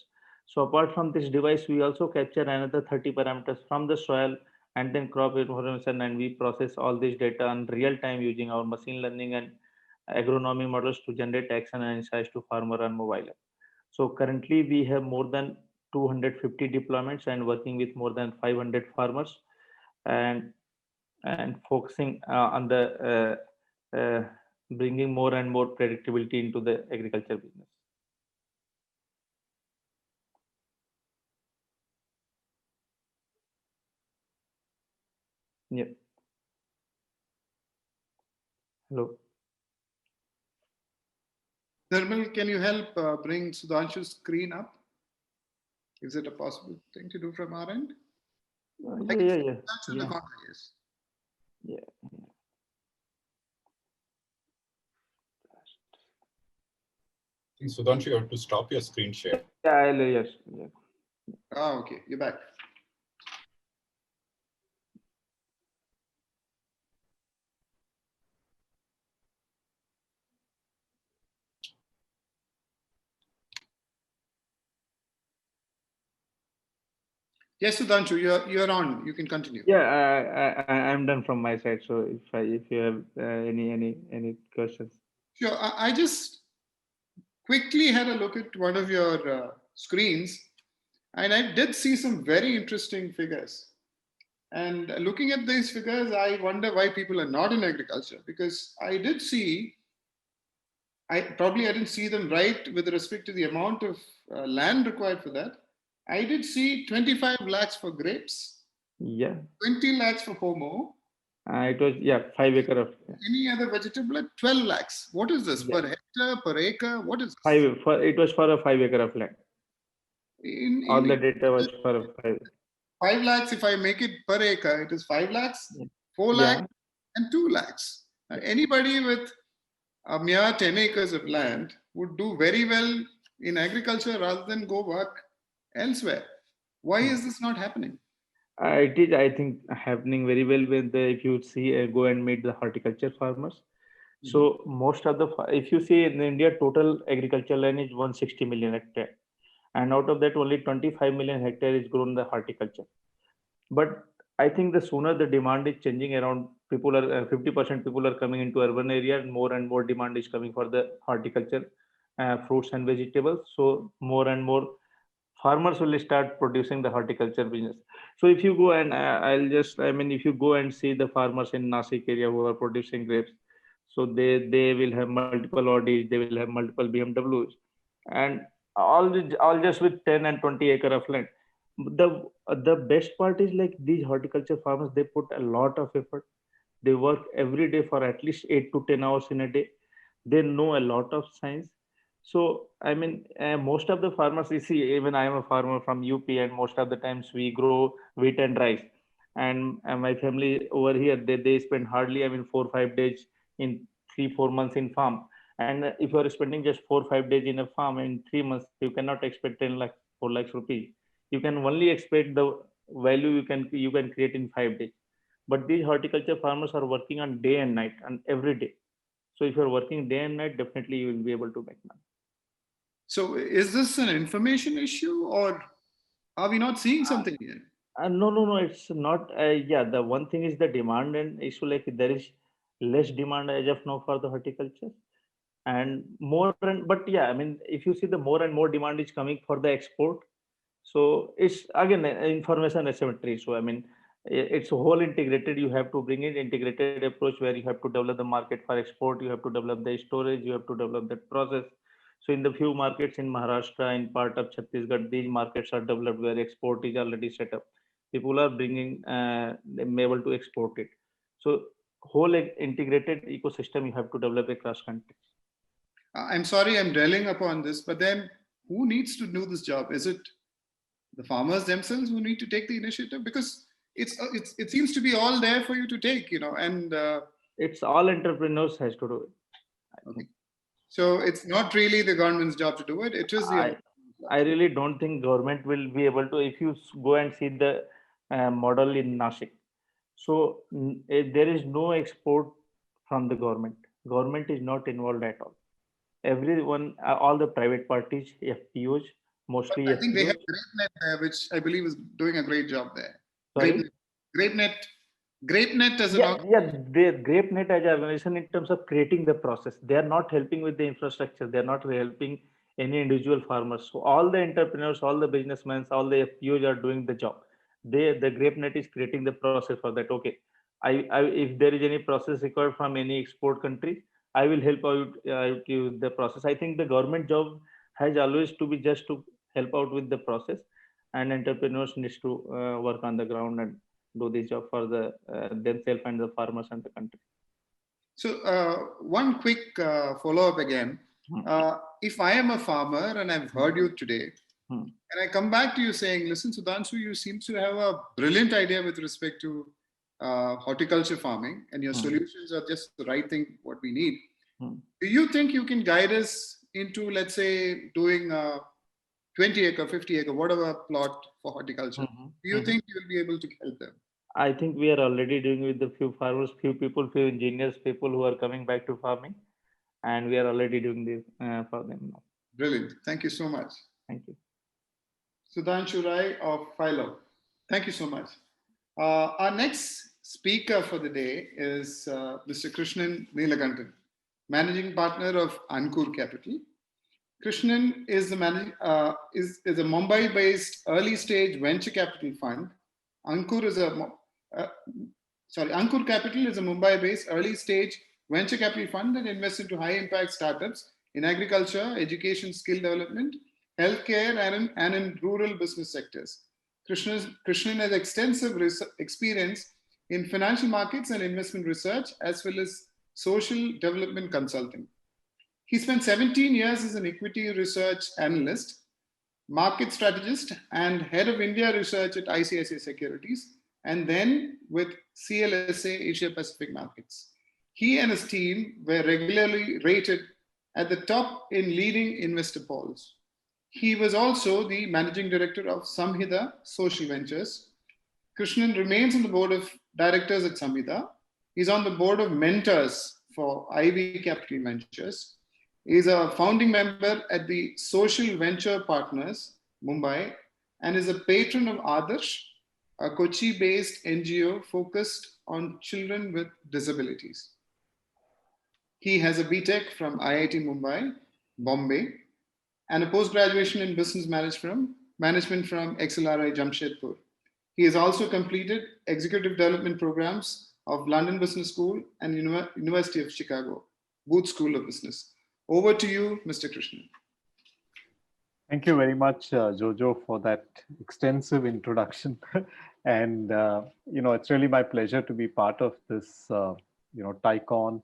So apart from this device, we also capture another 30 parameters from the soil and then crop information, and we process all this data in real time using our machine learning and agronomy models to generate action and insights to farmer on mobile app. So currently we have more than 250 deployments and working with more than 500 farmers, and focusing on the bringing more and more predictability into the agriculture business. Yeah. Hello. Thermal, can you help bring Sudhanshu's screen up? Is it a possible thing to do from our end? I can see Sudhanshu in the corner, yes. Yeah. I think Sudhanshu, you have to stop your screen share. Yeah, yes. Yeah. Ah, okay, you're back. Yes, Sudhanshu, you're on. You can continue. Yeah, I'm done from my side. So if you have any questions. Sure. I just quickly had a look at one of your screens, and I did see some very interesting figures. And looking at these figures, I wonder why people are not in agriculture, because I did see, I didn't see them right with respect to the amount of land required for that. I did see 25 lakhs for grapes, Yeah. 20 lakhs for pomo. It was 5 acre of. Any other vegetable at 12 lakhs. What is this? Yeah. Per hectare, per acre? What is this? It was for a 5 acre of land. All the data was for a 5. 5 lakhs, if I make it per acre, it is 5 lakhs, 4 lakhs, and 2 lakhs. Anybody with a mere 10 acres of land would do very well in agriculture rather than go work elsewhere. Why is this not happening? It is, I think, happening very well with if you see go and meet the horticulture farmers. So most of the, if you see in India, total agricultural land is 160 million hectare, and out of that only 25 million hectare is grown the horticulture. But I think the sooner the demand is changing around, people are 50% people are coming into urban area, and more demand is coming for the horticulture, fruits and vegetables. So more and more farmers will start producing the horticulture business. So if you go and if you go and see the farmers in Nasik area who are producing grapes, so they will have multiple Audis, they will have multiple BMWs, and all just with 10 and 20 acre of land. The best part is like these horticulture farmers, they put a lot of effort. They work every day for at least 8 to 10 hours in a day. They know a lot of science. So most of the farmers, you see, even I am a farmer from UP, and most of the times we grow wheat and rice. And my family over here, they spend hardly 4 or 5 days in 3 4 months in farm. And if you are spending just 4 5 days in a farm in 3 months, you cannot expect 10 lakhs 4 lakhs rupees. You can only expect the value you can create in 5 days. But these horticulture farmers are working on day and night and every day. So if you're working day and night, definitely you will be able to make money. So is this an information issue, or are we not seeing something here? No, it's not. The one thing is the demand and issue, like there is less demand as of now for the horticulture, and but if you see the more and more demand is coming for the export. So it's again information asymmetry. So it's a whole integrated. You have to bring in integrated approach where you have to develop the market for export. You have to develop the storage. You have to develop that process. So in the few markets in Maharashtra, in part of Chhattisgarh, these markets are developed where export is already set up. People are bringing, able to export it. So whole integrated ecosystem you have to develop across countries. I'm sorry, I'm dwelling upon this, but then who needs to do this job? Is it the farmers themselves who need to take the initiative? Because it seems to be all there for you to take, and it's all entrepreneurs has to do it. Okay. So it's not really the government's job to do it. It is the. I really don't think government will be able to. If you go and see the model in Nashik, so there is no export from the government. Government is not involved at all. Everyone, all the private parties, FPOs, mostly I think they FPOs. have GreatNet there, which I believe is doing a great job there. Sorry? GrapeNet as an the GrapeNet as an organization in terms of creating the process. They are not helping with the infrastructure. They are not helping any individual farmers. So all the entrepreneurs, all the businessmen, all the FPOs are doing the job. The GrapeNet is creating the process for that. Okay, if there is any process required from any export country, I will help out with the process. I think the government job has always to be just to help out with the process, and entrepreneurs needs to work on the ground and do this job for the themselves and the farmers and the country. So one quick follow-up again. If I am a farmer and I've heard you today, and I come back to you saying, listen, Sudhanshu, you seem to have a brilliant idea with respect to horticulture farming, and your solutions are just the right thing, what we need. Do you think you can guide us into, let's say, doing 20 acre, 50 acre, whatever plot for horticulture? Do you think you will be able to help them? I think we are already doing with the few farmers, few people, few engineers, people who are coming back to farming, and we are already doing this for them now. Brilliant. Thank you so much. Thank you. Sudhanshu Rai of Fyllo. Thank you so much. Our next speaker for the day is Mr. Krishnan Neelakantan, Managing Partner of Ankur Capital. Krishnan is a Mumbai-based early-stage venture capital fund. Ankur Capital is a Mumbai-based early-stage venture capital fund that invests into high-impact startups in agriculture, education, skill development, healthcare, and in rural business sectors. Krishnan has extensive experience in financial markets and investment research, as well as social development consulting. He spent 17 years as an equity research analyst, market strategist, and head of India research at ICICI Securities, and then with CLSA Asia Pacific Markets. He and his team were regularly rated at the top in leading investor polls. He was also the managing director of Samhita Social Ventures. Krishnan remains on the board of directors at Samhita. He's on the board of mentors for Ivy Capital Ventures. He's a founding member at the Social Venture Partners, Mumbai, and is a patron of Adarsh, a Kochi-based NGO focused on children with disabilities. He has a BTech from IIT Mumbai, Bombay, and a post-graduation in business management from XLRI Jamshedpur. He has also completed executive development programs of London Business School and University of Chicago, Booth School of Business. Over to you, Mr. Krishnan. Thank you very much, Jojo, for that extensive introduction. And, it's really my pleasure to be part of this, TICON.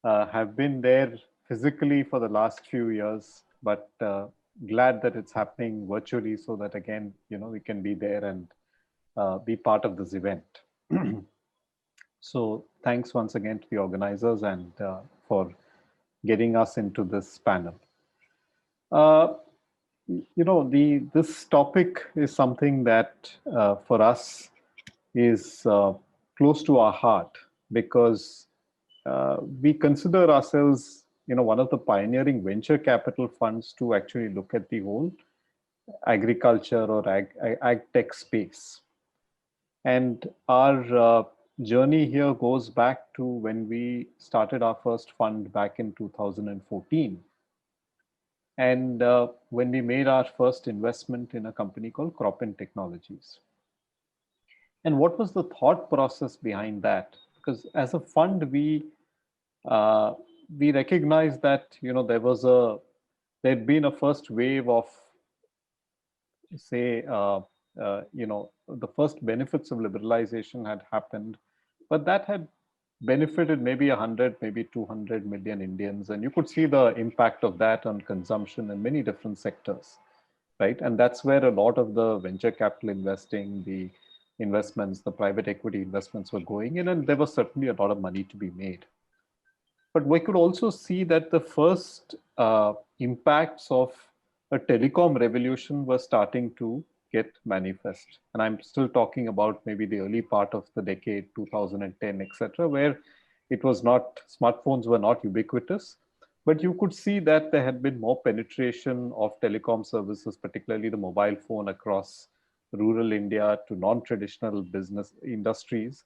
Have been there physically for the last few years, but glad that it's happening virtually so that, again, we can be there and be part of this event. So thanks once again to the organizers and for getting us into this panel. This topic is something that for us is close to our heart, because we consider ourselves, one of the pioneering venture capital funds to actually look at the whole agriculture or ag tech space. And our journey here goes back to when we started our first fund back in 2014. And when we made our first investment in a company called Cropin Technologies. And what was the thought process behind that? Because as a fund, we recognized that there'd been a first wave of, say, the first benefits of liberalization had happened, but that had benefited maybe 100, maybe 200 million Indians. And you could see the impact of that on consumption in many different sectors, right? And that's where a lot of the venture capital investing, the investments, the private equity investments were going in, and there was certainly a lot of money to be made. But we could also see that the first impacts of a telecom revolution were starting to get manifest. And I'm still talking about maybe the early part of the decade, 2010, etc., where it was not, smartphones were not ubiquitous, but you could see that there had been more penetration of telecom services, particularly the mobile phone, across rural India to non-traditional business industries.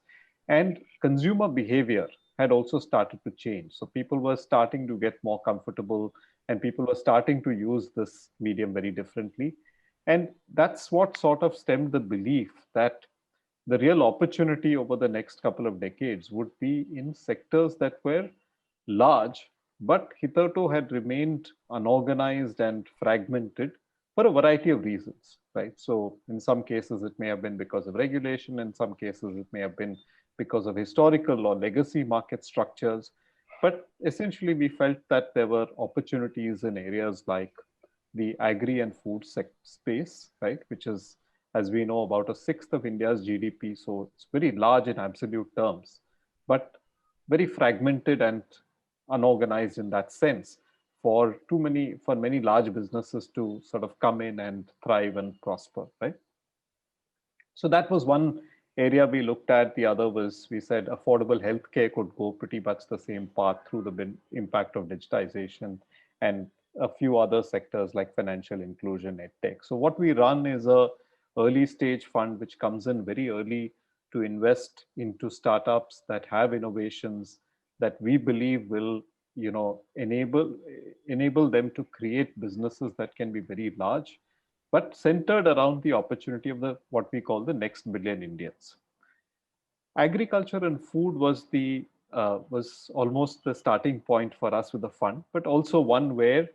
And consumer behavior had also started to change. So people were starting to get more comfortable, and people were starting to use this medium very differently. And that's what sort of stemmed the belief that the real opportunity over the next couple of decades would be in sectors that were large, but hitherto had remained unorganized and fragmented for a variety of reasons, right? So in some cases, it may have been because of regulation. In some cases, it may have been because of historical or legacy market structures. But essentially, we felt that there were opportunities in areas like the agri and food space, right, which is, as we know, about a sixth of India's GDP. So it's very large in absolute terms, but very fragmented and unorganized in that sense for many large businesses to sort of come in and thrive and prosper, right? So that was one area we looked at. The other was, we said affordable healthcare could go pretty much the same path through the impact of digitization, and a few other sectors like financial inclusion, edtech. So what we run is a early stage fund which comes in very early to invest into startups that have innovations that we believe will, enable them to create businesses that can be very large, but centered around the opportunity of the what we call the next billion Indians. Agriculture and food was almost the starting point for us with the fund, but also one where,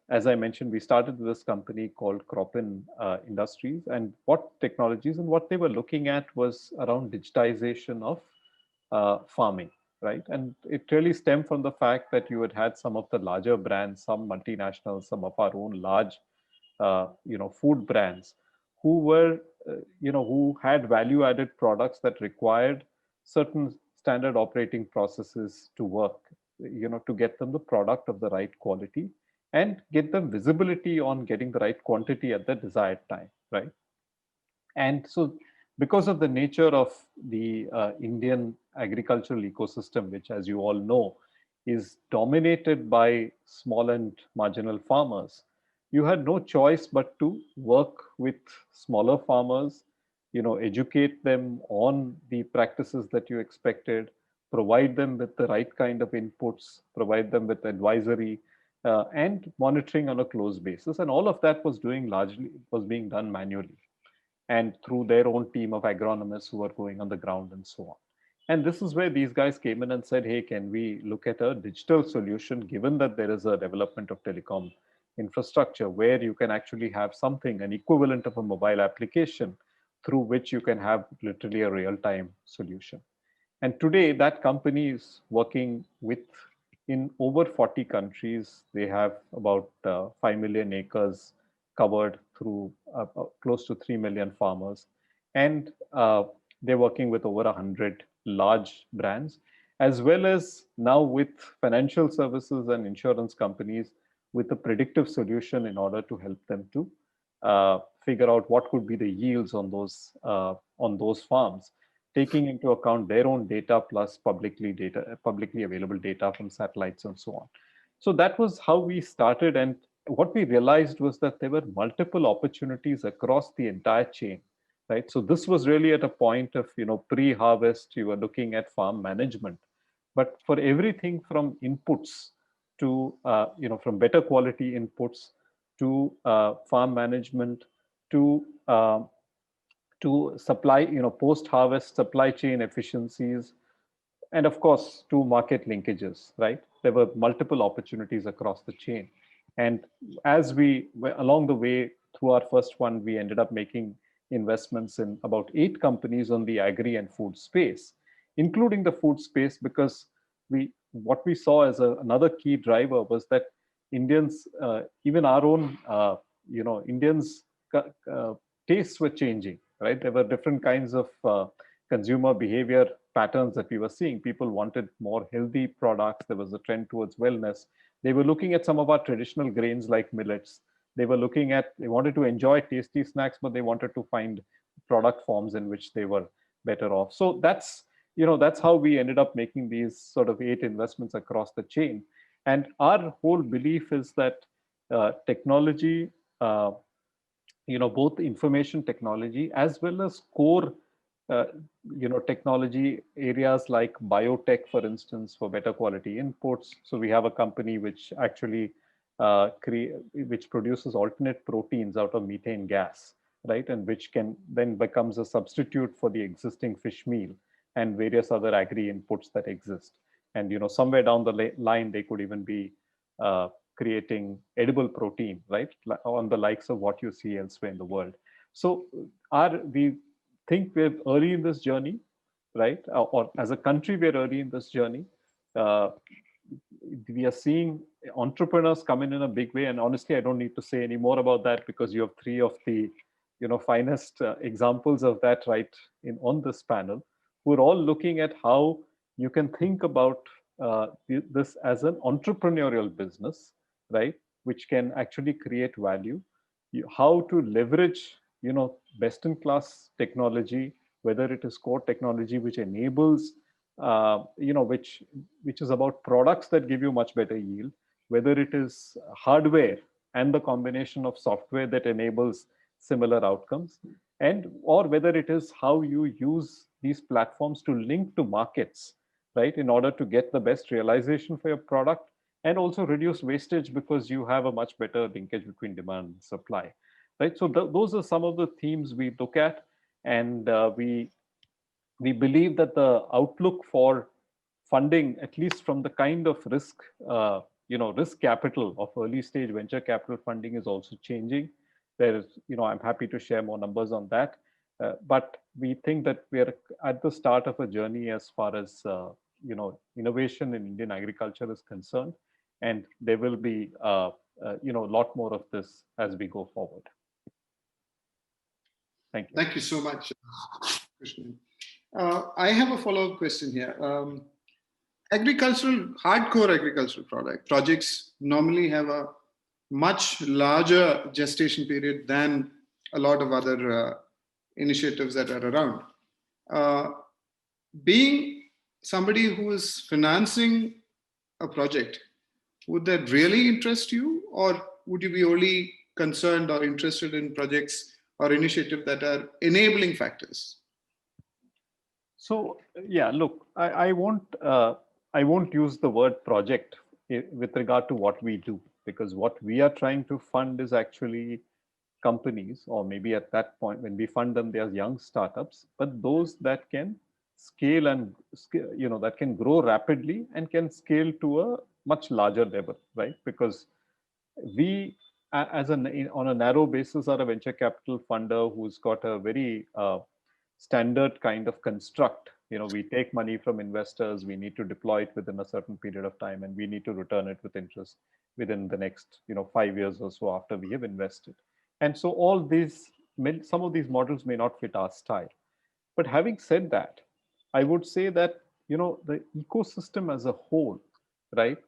as I mentioned, we started with this company called Cropin Industries, and what technologies and what they were looking at was around digitization of farming, right? And it really stemmed from the fact that you had some of the larger brands, some multinationals, some of our own large food brands who were, who had value added products that required certain standard operating processes to work, to get them the product of the right quality and get them visibility on getting the right quantity at the desired time, right? And so because of the nature of the Indian agricultural ecosystem, which, as you all know, is dominated by small and marginal farmers, you had no choice but to work with smaller farmers, educate them on the practices that you expected, provide them with the right kind of inputs, provide them with advisory and monitoring on a close basis. And all of that was being done manually and through their own team of agronomists who are going on the ground and so on. And this is where these guys came in and said, hey, can we look at a digital solution, given that there is a development of telecom infrastructure where you can actually have something, an equivalent of a mobile application through which you can have literally a real-time solution. And today that company is working in over 40 countries. They have about 5 million acres covered through close to 3 million farmers. And they're working with over 100 large brands, as well as now with financial services and insurance companies with a predictive solution in order to help them to figure out what could be the yields on those farms, taking into account their own data plus publicly available data from satellites and so on. So that was how we started. And what we realized was that there were multiple opportunities across the entire chain, right? So this was really at a point of, pre-harvest, you were looking at farm management, but for everything from inputs to, from better quality inputs to farm management to supply, post-harvest supply chain efficiencies, and of course, to market linkages, right? There were multiple opportunities across the chain. And as along the way through our first one, we ended up making investments in about 8 companies on the agri and food space, including the food space, because what we saw as another key driver was that Indians, even our own, Indians' tastes were changing, right? There were different kinds of consumer behavior patterns that we were seeing. People wanted more healthy products. There was a trend towards wellness. They were looking at some of our traditional grains like millets. They wanted to enjoy tasty snacks, but they wanted to find product forms in which they were better off. So that's how we ended up making these sort of 8 investments across the chain. And our whole belief is that technology both information technology as well as core uh, technology areas like biotech, for instance, for better quality inputs. So we have a company which actually which produces alternate proteins out of methane gas, right, and which can then becomes a substitute for the existing fish meal and various other agri inputs that exist. And somewhere down the line they could even be uh, creating edible protein, right, on the likes of what you see elsewhere in the world. So we think we're early in this journey, right? Or as a country, we're early in this journey. Uh, we are seeing entrepreneurs come in a big way, and honestly, I don't need to say any more about that because you have three of the finest examples of that right in on this panel, who are all looking at how you can think about this as an entrepreneurial business, right, which can actually create value. How to leverage best in class technology, whether it is core technology which enables which is about products that give you much better yield, whether it is hardware and the combination of software that enables similar outcomes, and or whether it is how you use these platforms to link to markets, right, in order to get the best realization for your product and also reduce wastage because you have a much better linkage between demand and supply, right? So those are some of the themes we look at, and we believe that the outlook for funding, at least from the kind of risk capital of early stage venture capital funding, is also changing. There is, I'm happy to share more numbers on that, but we think that we are at the start of a journey as far as innovation in Indian agriculture is concerned, and there will be a lot more of this as we go forward. Thank you. Thank you so much, Krishnan. I have a follow-up question here. Hardcore agricultural projects normally have a much larger gestation period than a lot of other initiatives that are around. Being somebody who is financing a project, would that really interest you, or would you be only concerned or interested in projects or initiatives that are enabling factors? So yeah, look, I won't use the word project with regard to what we do, because what we are trying to fund is actually companies, or maybe at that point when we fund them, they are young startups, but those that can scale and that can grow rapidly and can scale to a much larger level, right? Because we, on a narrow basis, are a venture capital funder who's got a very standard kind of construct. We take money from investors, we need to deploy it within a certain period of time, and we need to return it with interest within the next 5 years or so after we have invested. And so all these, some of these models may not fit our style. But having said that, I would say that the ecosystem as a whole, right,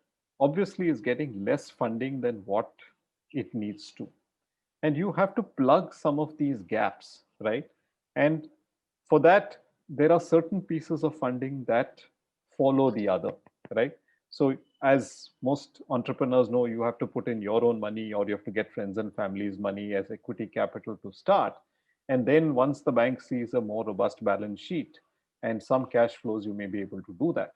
obviously is getting less funding than what it needs to, and you have to plug some of these gaps, right? And for that, there are certain pieces of funding that follow the other, right? So as most entrepreneurs know, you have to put in your own money, or you have to get friends and family's money as equity capital to start. And then once the bank sees a more robust balance sheet and some cash flows, you may be able to do that.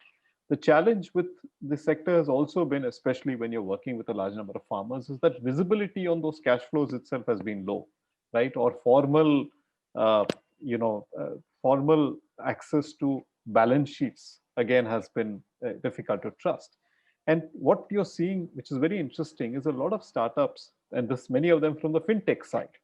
The challenge with this sector has also been, especially when you're working with a large number of farmers, is that visibility on those cash flows itself has been low, right? Or formal, formal access to balance sheets, again, has been difficult to trust. And what you're seeing, which is very interesting, is a lot of startups, and this many of them from the fintech side,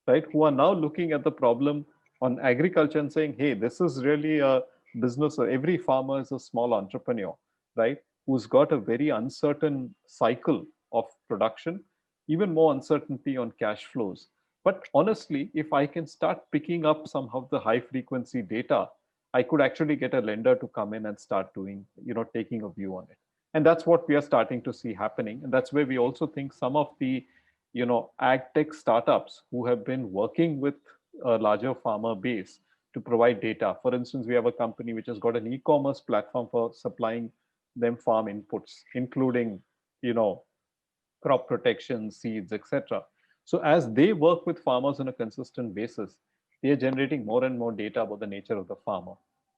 right, who are now looking at the problem on agriculture and saying, hey, this is really a business. Every farmer is a small entrepreneur, right, who's got a very uncertain cycle of production, even more uncertainty on cash flows. But honestly, if I can start picking up some of the high frequency data, I could actually get a lender to come in and start doing, taking a view on it. And that's what we are starting to see happening. And that's where we also think some of the ag tech startups who have been working with a larger farmer base to provide data. For instance, we have a company which has got an e-commerce platform for supplying them farm inputs, including, crop protection, seeds, etc. So as they work with farmers on a consistent basis, they are generating more and more data about the nature of the farmer.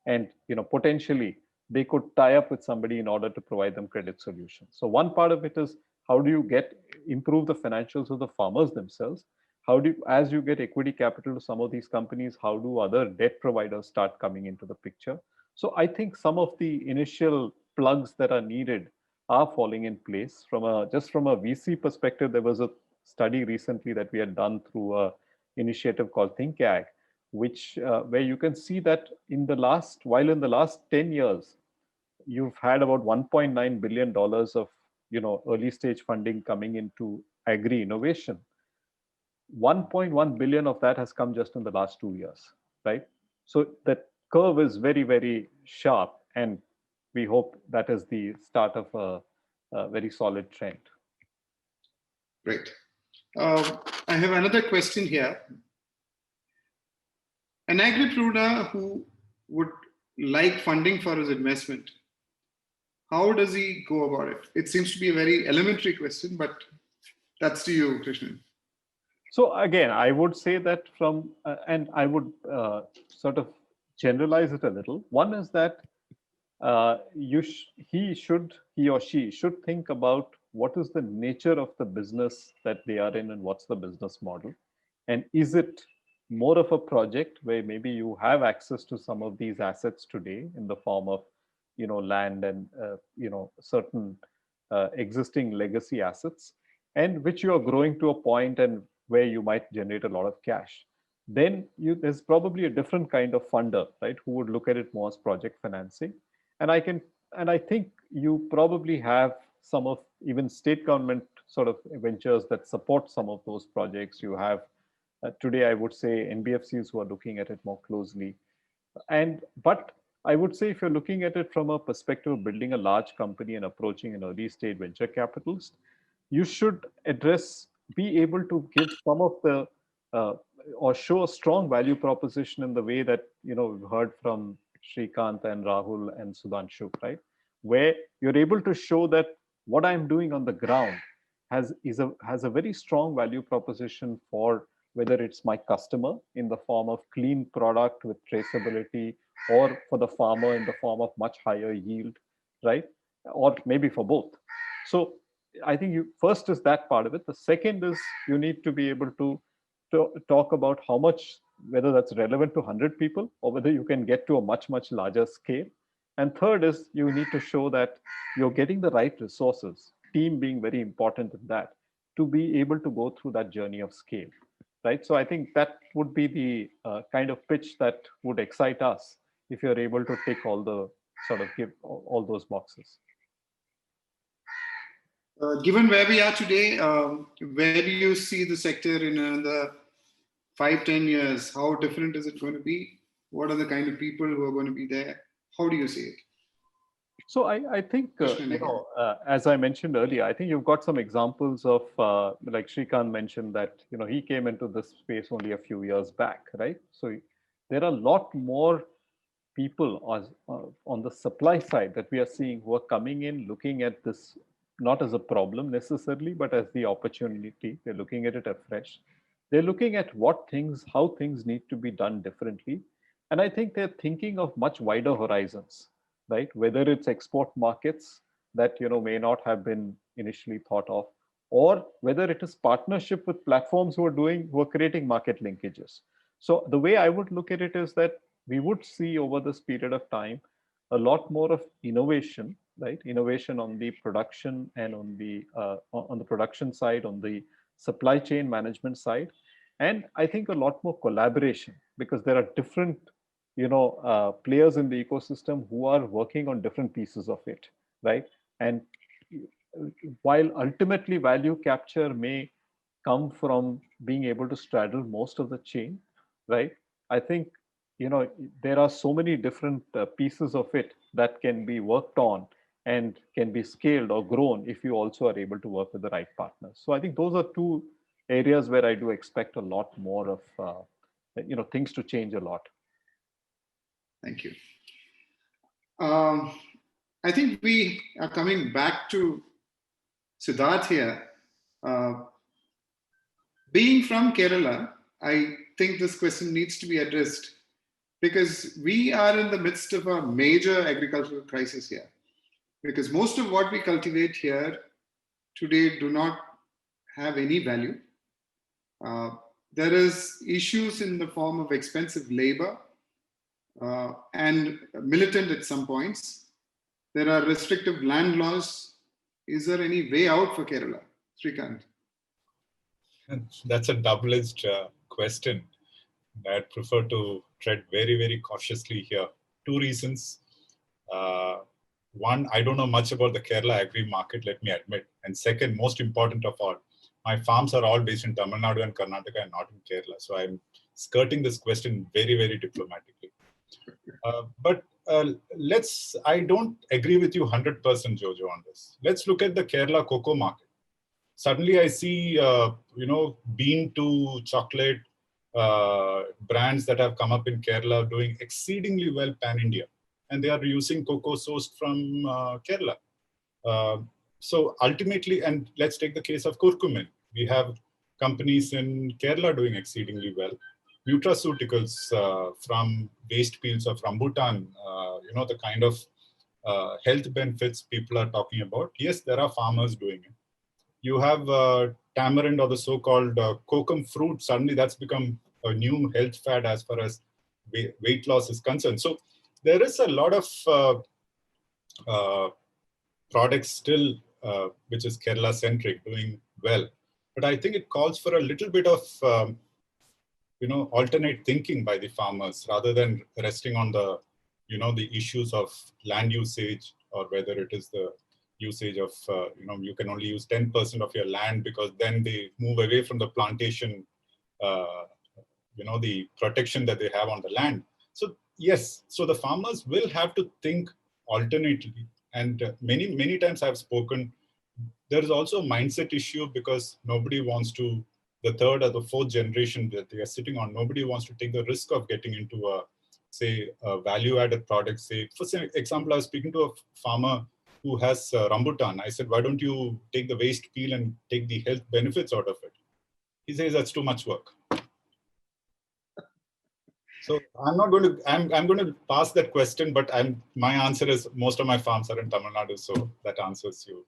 And potentially they could tie up with somebody in order to provide them credit solutions. So one part of it is how do you improve the financials of the farmers themselves? How do you, as you get equity capital to some of these companies, how do other debt providers start coming into the picture? So I think some of the initial plugs that are needed are falling in place. Just from a VC perspective, there was a study recently that we had done through a initiative called ThinkAg, which where you can see that in the last 10 years, you've had about $1.9 billion of early stage funding coming into agri innovation. 1.1 billion of that has come just in the last 2 years, right? So that curve is very, very sharp, and we hope that is the start of a very solid trend. Great. I have another question here. An agripreneur who would like funding for his investment, how does he go about it? It seems to be a very elementary question, but that's to you, Krishnan. So again, I would say that and I would sort of generalize it a little. One is that he or she should think about what is the nature of the business that they are in and what's the business model. And is it more of a project where maybe you have access to some of these assets today in the form of, land and, certain existing legacy assets, and which you are growing to a point and where you might generate a lot of cash. Then there's probably a different kind of funder, right, who would look at it more as project financing. And I think you probably have some of even state government sort of ventures that support some of those projects. You have today, I would say, NBFCs who are looking at it more closely. But I would say if you're looking at it from a perspective of building a large company and approaching an early stage venture capitalist, you should be able to give some of the or show a strong value proposition in the way that we've heard from Srikant and Rahul and Sudhanshu, right? Where you're able to show that what I'm doing on the ground has a very strong value proposition for whether it's my customer in the form of clean product with traceability, or for the farmer in the form of much higher yield, right? Or maybe for both. So I think first is that part of it. The second is you need to be able to talk about how much, whether that's relevant to 100 people or whether you can get to a much, much larger scale. And third is you need to show that you're getting the right resources, team being very important in that, to be able to go through that journey of scale, right? So I think that would be the kind of pitch that would excite us if you're able to tick give all those boxes. Given where we are today, where do you see the sector in another 5-10 years? How different is it going to be? What are the kind of people who are going to be there? How do you see it? So I think, as I mentioned earlier, I think you've got some examples of, like Srikant mentioned that, he came into this space only a few years back, right? So there are a lot more people on the supply side that we are seeing who are coming in, looking at this not as a problem necessarily, but as the opportunity. They're looking at it afresh. They're looking at how things need to be done differently. And I think they're thinking of much wider horizons, right? Whether it's export markets that, may not have been initially thought of, or whether it is partnership with platforms who are creating market linkages. So the way I would look at it is that we would see over this period of time a lot more of innovation, right? Innovation on the production and on the production side, on the supply chain management side, and I think a lot more collaboration, because there are different, players in the ecosystem who are working on different pieces of it, right? And while ultimately value capture may come from being able to straddle most of the chain, right? I think there are so many different pieces of it that can be worked on and can be scaled or grown if you also are able to work with the right partners. So I think those are two areas where I do expect a lot more of things to change a lot. Thank you. I think we are coming back to Siddharth here. Being from Kerala, I think this question needs to be addressed because we are in the midst of a major agricultural crisis here. Because most of what we cultivate here today do not have any value. There is issues in the form of expensive labor and militant at some points. There are restrictive land laws. Is there any way out for Kerala? Srikant. That's a double-edged question. I'd prefer to tread very, very cautiously here. Two reasons. One, I don't know much about the Kerala agri market, let me admit. And second, most important of all, my farms are all based in Tamil Nadu and Karnataka and not in Kerala. So I'm skirting this question very, very diplomatically. But I don't agree with you 100%, Jojo, on this. Let's look at the Kerala cocoa market. Suddenly I see, bean to chocolate brands that have come up in Kerala doing exceedingly well pan-India. And they are using cocoa sourced from Kerala. So ultimately, and let's take the case of curcumin. We have companies in Kerala doing exceedingly well. Nutraceuticals from waste peels of rambutan, the kind of health benefits people are talking about. Yes, there are farmers doing it. You have tamarind or the so-called kokum fruit. Suddenly that's become a new health fad as far as weight loss is concerned. So there is a lot of products still, which is Kerala centric, doing well. But I think it calls for a little bit of, alternate thinking by the farmers rather than resting on the, the issues of land usage or whether it is the usage of, you can only use 10% of your land because then they move away from the plantation, the protection that they have on the land. So yes, so the farmers will have to think alternately. And many, many times I've spoken, there is also a mindset issue because nobody wants to, the third or the fourth generation that they are sitting on, nobody wants to take the risk of getting into a value-added product. Say, for example, I was speaking to a farmer who has rambutan. I said, why don't you take the waste peel and take the health benefits out of it? He says, that's too much work. So I'm not going to, I'm going to pass that question, but my answer is most of my farms are in Tamil Nadu, so that answers you.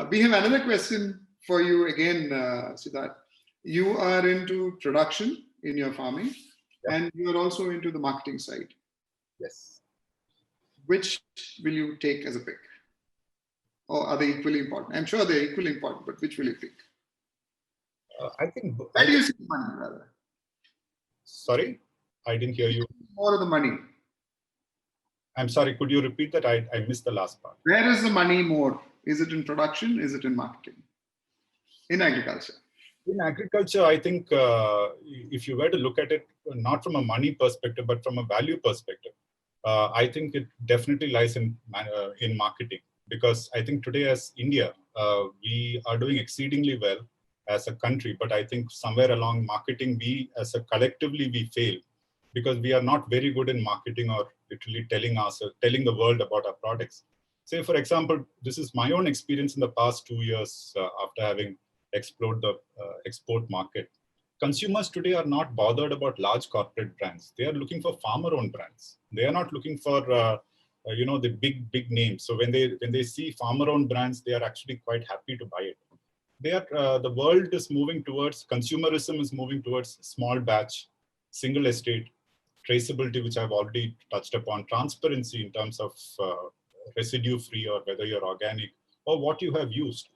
We have another question for you again, Siddharth. You are into production in your farming, and you are also into the marketing side. Yes. Which will you take as a pick? Or are they equally important? I'm sure they're equally important, but which will you pick? I think. Where do you see the money, rather? Sorry, I didn't hear you. More of the money. I'm sorry, could you repeat that? I missed the last part. Where is the money more? Is it in production? Is it in marketing? In agriculture? In agriculture, I think if you were to look at it, not from a money perspective, but from a value perspective, I think it definitely lies in marketing. Because I think today as India, we are doing exceedingly well as a country, but I think somewhere along marketing, we as a collectively, we fail because we are not very good in marketing or literally telling the world about our products. Say, for example, this is my own experience in the past 2 years after having explored the export market. Consumers today are not bothered about large corporate brands. They are looking for farmer-owned brands. They are not looking for the big names. So when they see farmer-owned brands, they are actually quite happy to buy it. The world is moving towards, consumerism is moving towards small batch, single estate, traceability, which I've already touched upon, transparency in terms of residue free or whether you're organic or what you have used.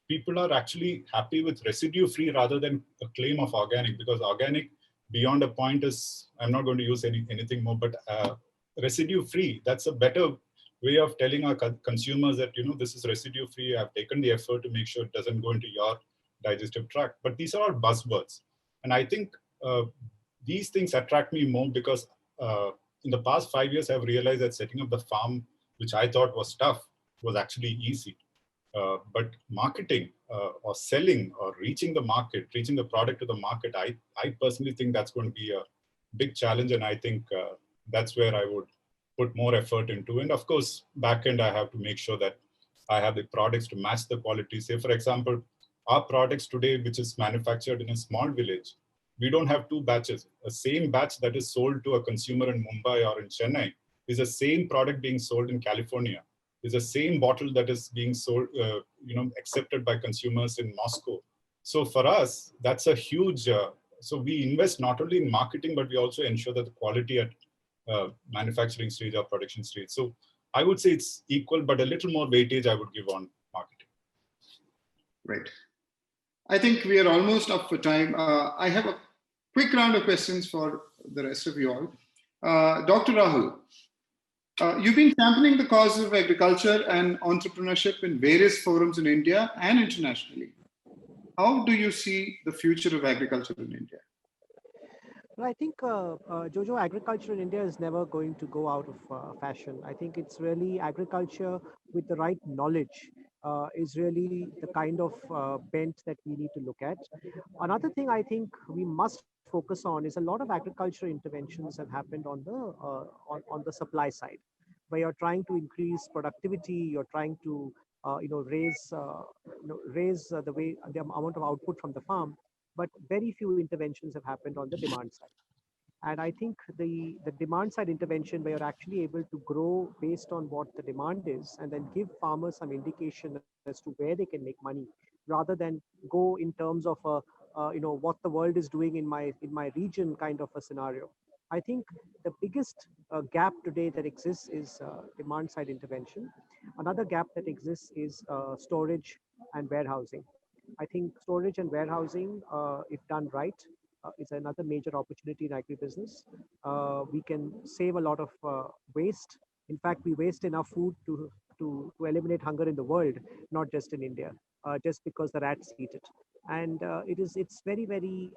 People are actually happy with residue free rather than a claim of organic, because organic beyond a point is, I'm not going to use anything more, but residue free, that's a better way of telling our consumers that, this is residue free. I've taken the effort to make sure it doesn't go into your digestive tract. But these are all buzzwords. And I think these things attract me more because in the past 5 years, I've realized that setting up the farm, which I thought was tough, was actually easy. But marketing or selling or reaching the market, reaching the product to the market, I personally think that's going to be a big challenge. And I think that's where I would put more effort into. And of course, back end, I have to make sure that I have the products to match the quality. Say, for example, our products today, which is manufactured in a small village, we don't have two batches. A same batch that is sold to a consumer in Mumbai or in Chennai is the same product being sold in California, is the same bottle that is being sold, accepted by consumers in Moscow. So for us, that's a huge, so we invest not only in marketing, but we also ensure that the quality at manufacturing stage or production stage. So I would say it's equal, but a little more weightage I would give on marketing. Right. I think we are almost up for time. I have a quick round of questions for the rest of you all. Dr. Rahul, you've been championing the cause of agriculture and entrepreneurship in various forums in India and internationally. How do you see the future of agriculture in India? Well, I think, Jojo, agriculture in India is never going to go out of fashion. I think it's really agriculture with the right knowledge is really the kind of bent that we need to look at. Another thing I think we must focus on is a lot of agriculture interventions have happened on the supply side, where you're trying to increase productivity, you're trying to raise the amount of output from the farm, but very few interventions have happened on the demand side. And I think the demand side intervention, where you're actually able to grow based on what the demand is, and then give farmers some indication as to where they can make money, rather than go in terms of what the world is doing in my region kind of a scenario. I think the biggest gap today that exists is demand side intervention. Another gap that exists is storage and warehousing. I think storage and warehousing, if done right, is another major opportunity in agribusiness. We can save a lot of waste. In fact, we waste enough food to eliminate hunger in the world, not just in India, just because the rats eat it. And it's very, very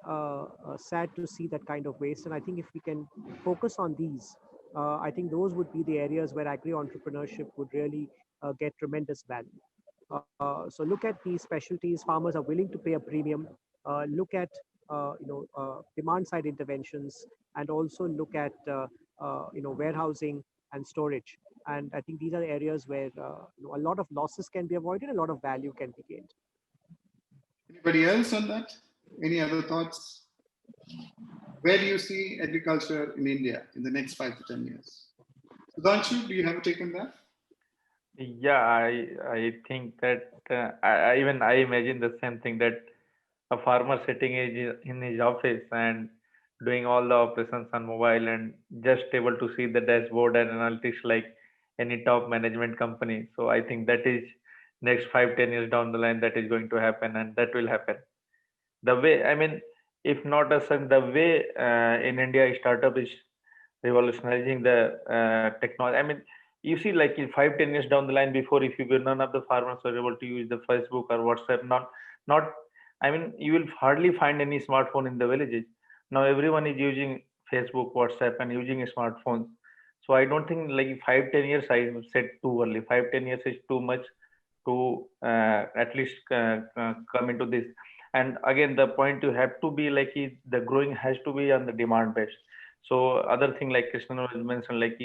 sad to see that kind of waste. And I think if we can focus on these, I think those would be the areas where agri-entrepreneurship would really get tremendous value. So look at these specialties. Farmers are willing to pay a premium. Look at demand side interventions, and also look at warehousing and storage. And I think these are the areas where a lot of losses can be avoided, a lot of value can be gained. Anybody else on that? Any other thoughts? Where do you see agriculture in India in the next 5 to 10 years? Sudhanshu, do you have a take on that? Yeah, I think that even I imagine the same thing, that a farmer sitting in his office and doing all the operations on mobile and just able to see the dashboard and analytics like any top management company. So I think that is next 5-10 years down the line that is going to happen, and that will happen. The way, I mean, if not a son, the way in India startup is revolutionizing the technology. I mean, you see, like in 5-10 years down the line, before, if you were, none of the farmers were able to use the Facebook or WhatsApp, not I mean, you will hardly find any smartphone in the villages. Now everyone is using Facebook, WhatsApp, and using smartphones. So I don't think, like 5-10 years, I said too early. 5-10 years is too much to at least come into this. And again, the point, you have to be like, the growing has to be on the demand based. So other thing like Krishnan was mentioned, like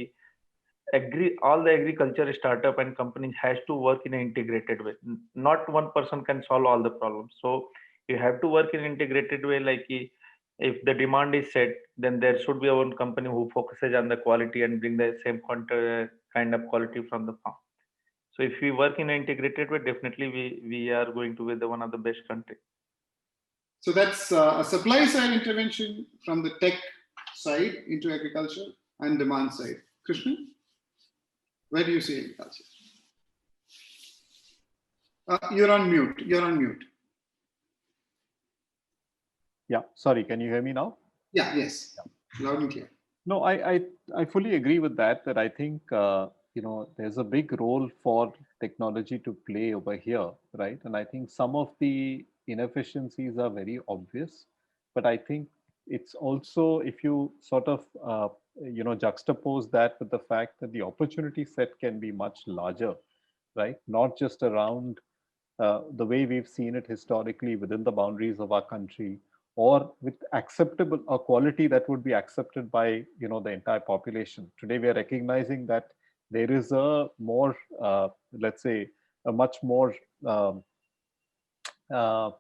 all the agriculture startup and companies has to work in an integrated way. Not one person can solve all the problems. So you have to work in an integrated way. Like if the demand is set, then there should be one company who focuses on the quality and bring the same kind of quality from the farm. So if we work in an integrated way, definitely we are going to be the one of the best country. So that's a supply side intervention from the tech side into agriculture and demand side. Krishnan, where do you see agriculture? You're on mute. You're on mute. Yeah, sorry, can you hear me now? Yeah, yes. Loud and clear. No, I fully agree with that, that I think, there's a big role for technology to play over here, right? And I think some of the inefficiencies are very obvious, but I think it's also, if you sort of, juxtapose that with the fact that the opportunity set can be much larger, right? Not just around the way we've seen it historically within the boundaries of our country, or with acceptable a quality that would be accepted by the entire population. Today we are recognizing that there is a more let's say a much more a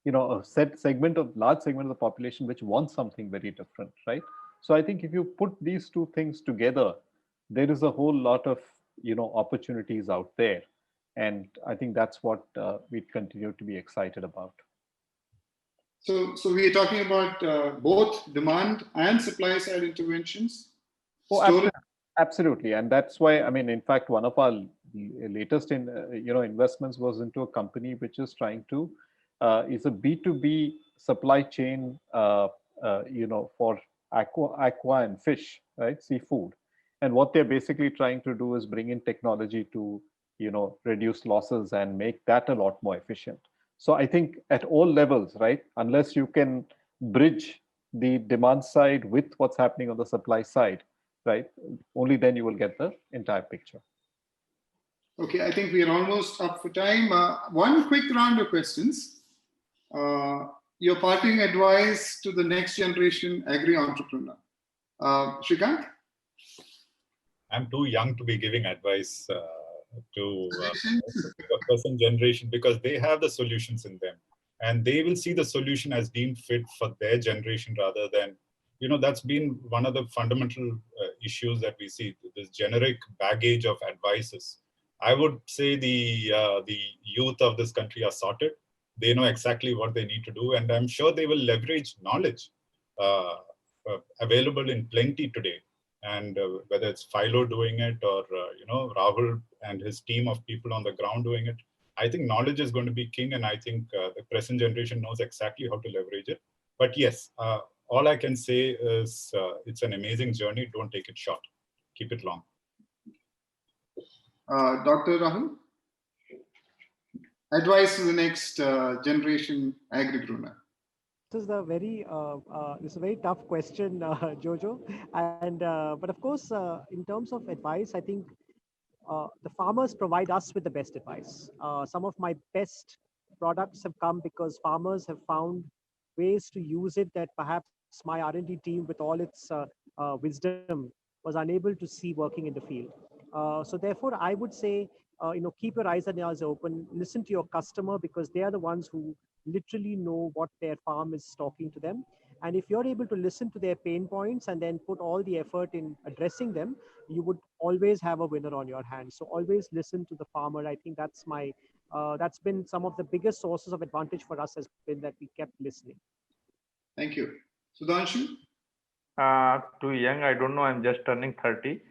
large segment of the population which wants something very different, right? So I think if you put these two things together, there is a whole lot of opportunities out there, and I think that's what we continue to be excited about. So we are talking about both demand and supply side interventions. Oh, absolutely, and that's why, I mean, in fact, one of our latest investments was into a company which is trying to is a B2B supply chain, for aqua and fish, right, seafood. And what they're basically trying to do is bring in technology to reduce losses and make that a lot more efficient. So I think at all levels, right, unless you can bridge the demand side with what's happening on the supply side, right, only then you will get the entire picture. Okay, I think we are almost up for time. One quick round of questions. Your parting advice to the next generation agri entrepreneur. Srikant? I'm too young to be giving advice to the present generation, because they have the solutions in them, and they will see the solution as deemed fit for their generation rather than, that's been one of the fundamental issues that we see, this generic baggage of advices. I would say the youth of this country are sorted. They know exactly what they need to do, and I'm sure they will leverage knowledge available in plenty today. And whether it's Fyllo doing it or Rahul and his team of people on the ground doing it, I think knowledge is going to be king, and I think the present generation knows exactly how to leverage it. But yes, all I can say is it's an amazing journey. Don't take it short. Keep it long. Dr. Rahul? Advice to the next generation agripreneur. This is a very tough question, Jojo. And but of course, in terms of advice, I think the farmers provide us with the best advice. Some of my best products have come because farmers have found ways to use it that perhaps my R&D team, with all its wisdom, was unable to see working in the field. So therefore, I would say, keep your eyes and ears open. Listen to your customer, because they are the ones who literally know what their farm is talking to them. And if you're able to listen to their pain points and then put all the effort in addressing them, you would always have a winner on your hands. So always listen to the farmer. I think that's been some of the biggest sources of advantage for us, has been that we kept listening. Thank you. Sudhanshu? Too young, I don't know. I'm just turning 30.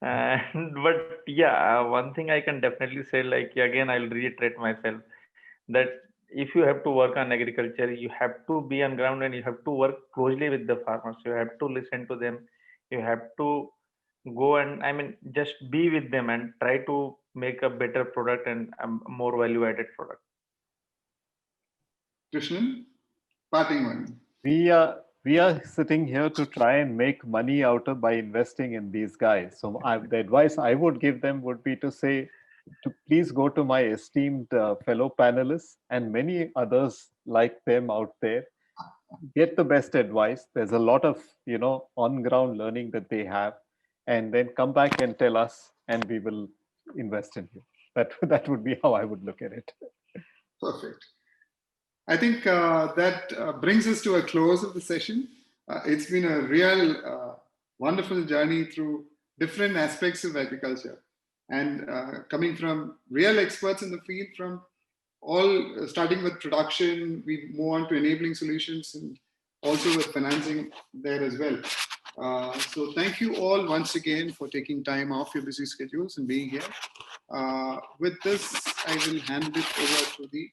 But yeah, one thing I can definitely say, like, again, I'll reiterate myself, that if you have to work on agriculture, you have to be on ground and you have to work closely with the farmers. You have to listen to them. You have to go and, I mean, just be with them and try to make a better product and a more value added product. Krishnan? Parting one. We are sitting here to try and make money out of by investing in these guys. So the advice I would give them would be to say, to please go to my esteemed fellow panelists and many others like them out there. Get the best advice. There's a lot of on-ground learning that they have, and then come back and tell us, and we will invest in you. That would be how I would look at it. Perfect. I think that brings us to a close of the session. It's been a real wonderful journey through different aspects of agriculture, and coming from real experts in the field, from all starting with production, we move on to enabling solutions, and also with financing there as well. So thank you all once again for taking time off your busy schedules and being here. With this, I will hand it over to the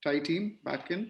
Thai team back in.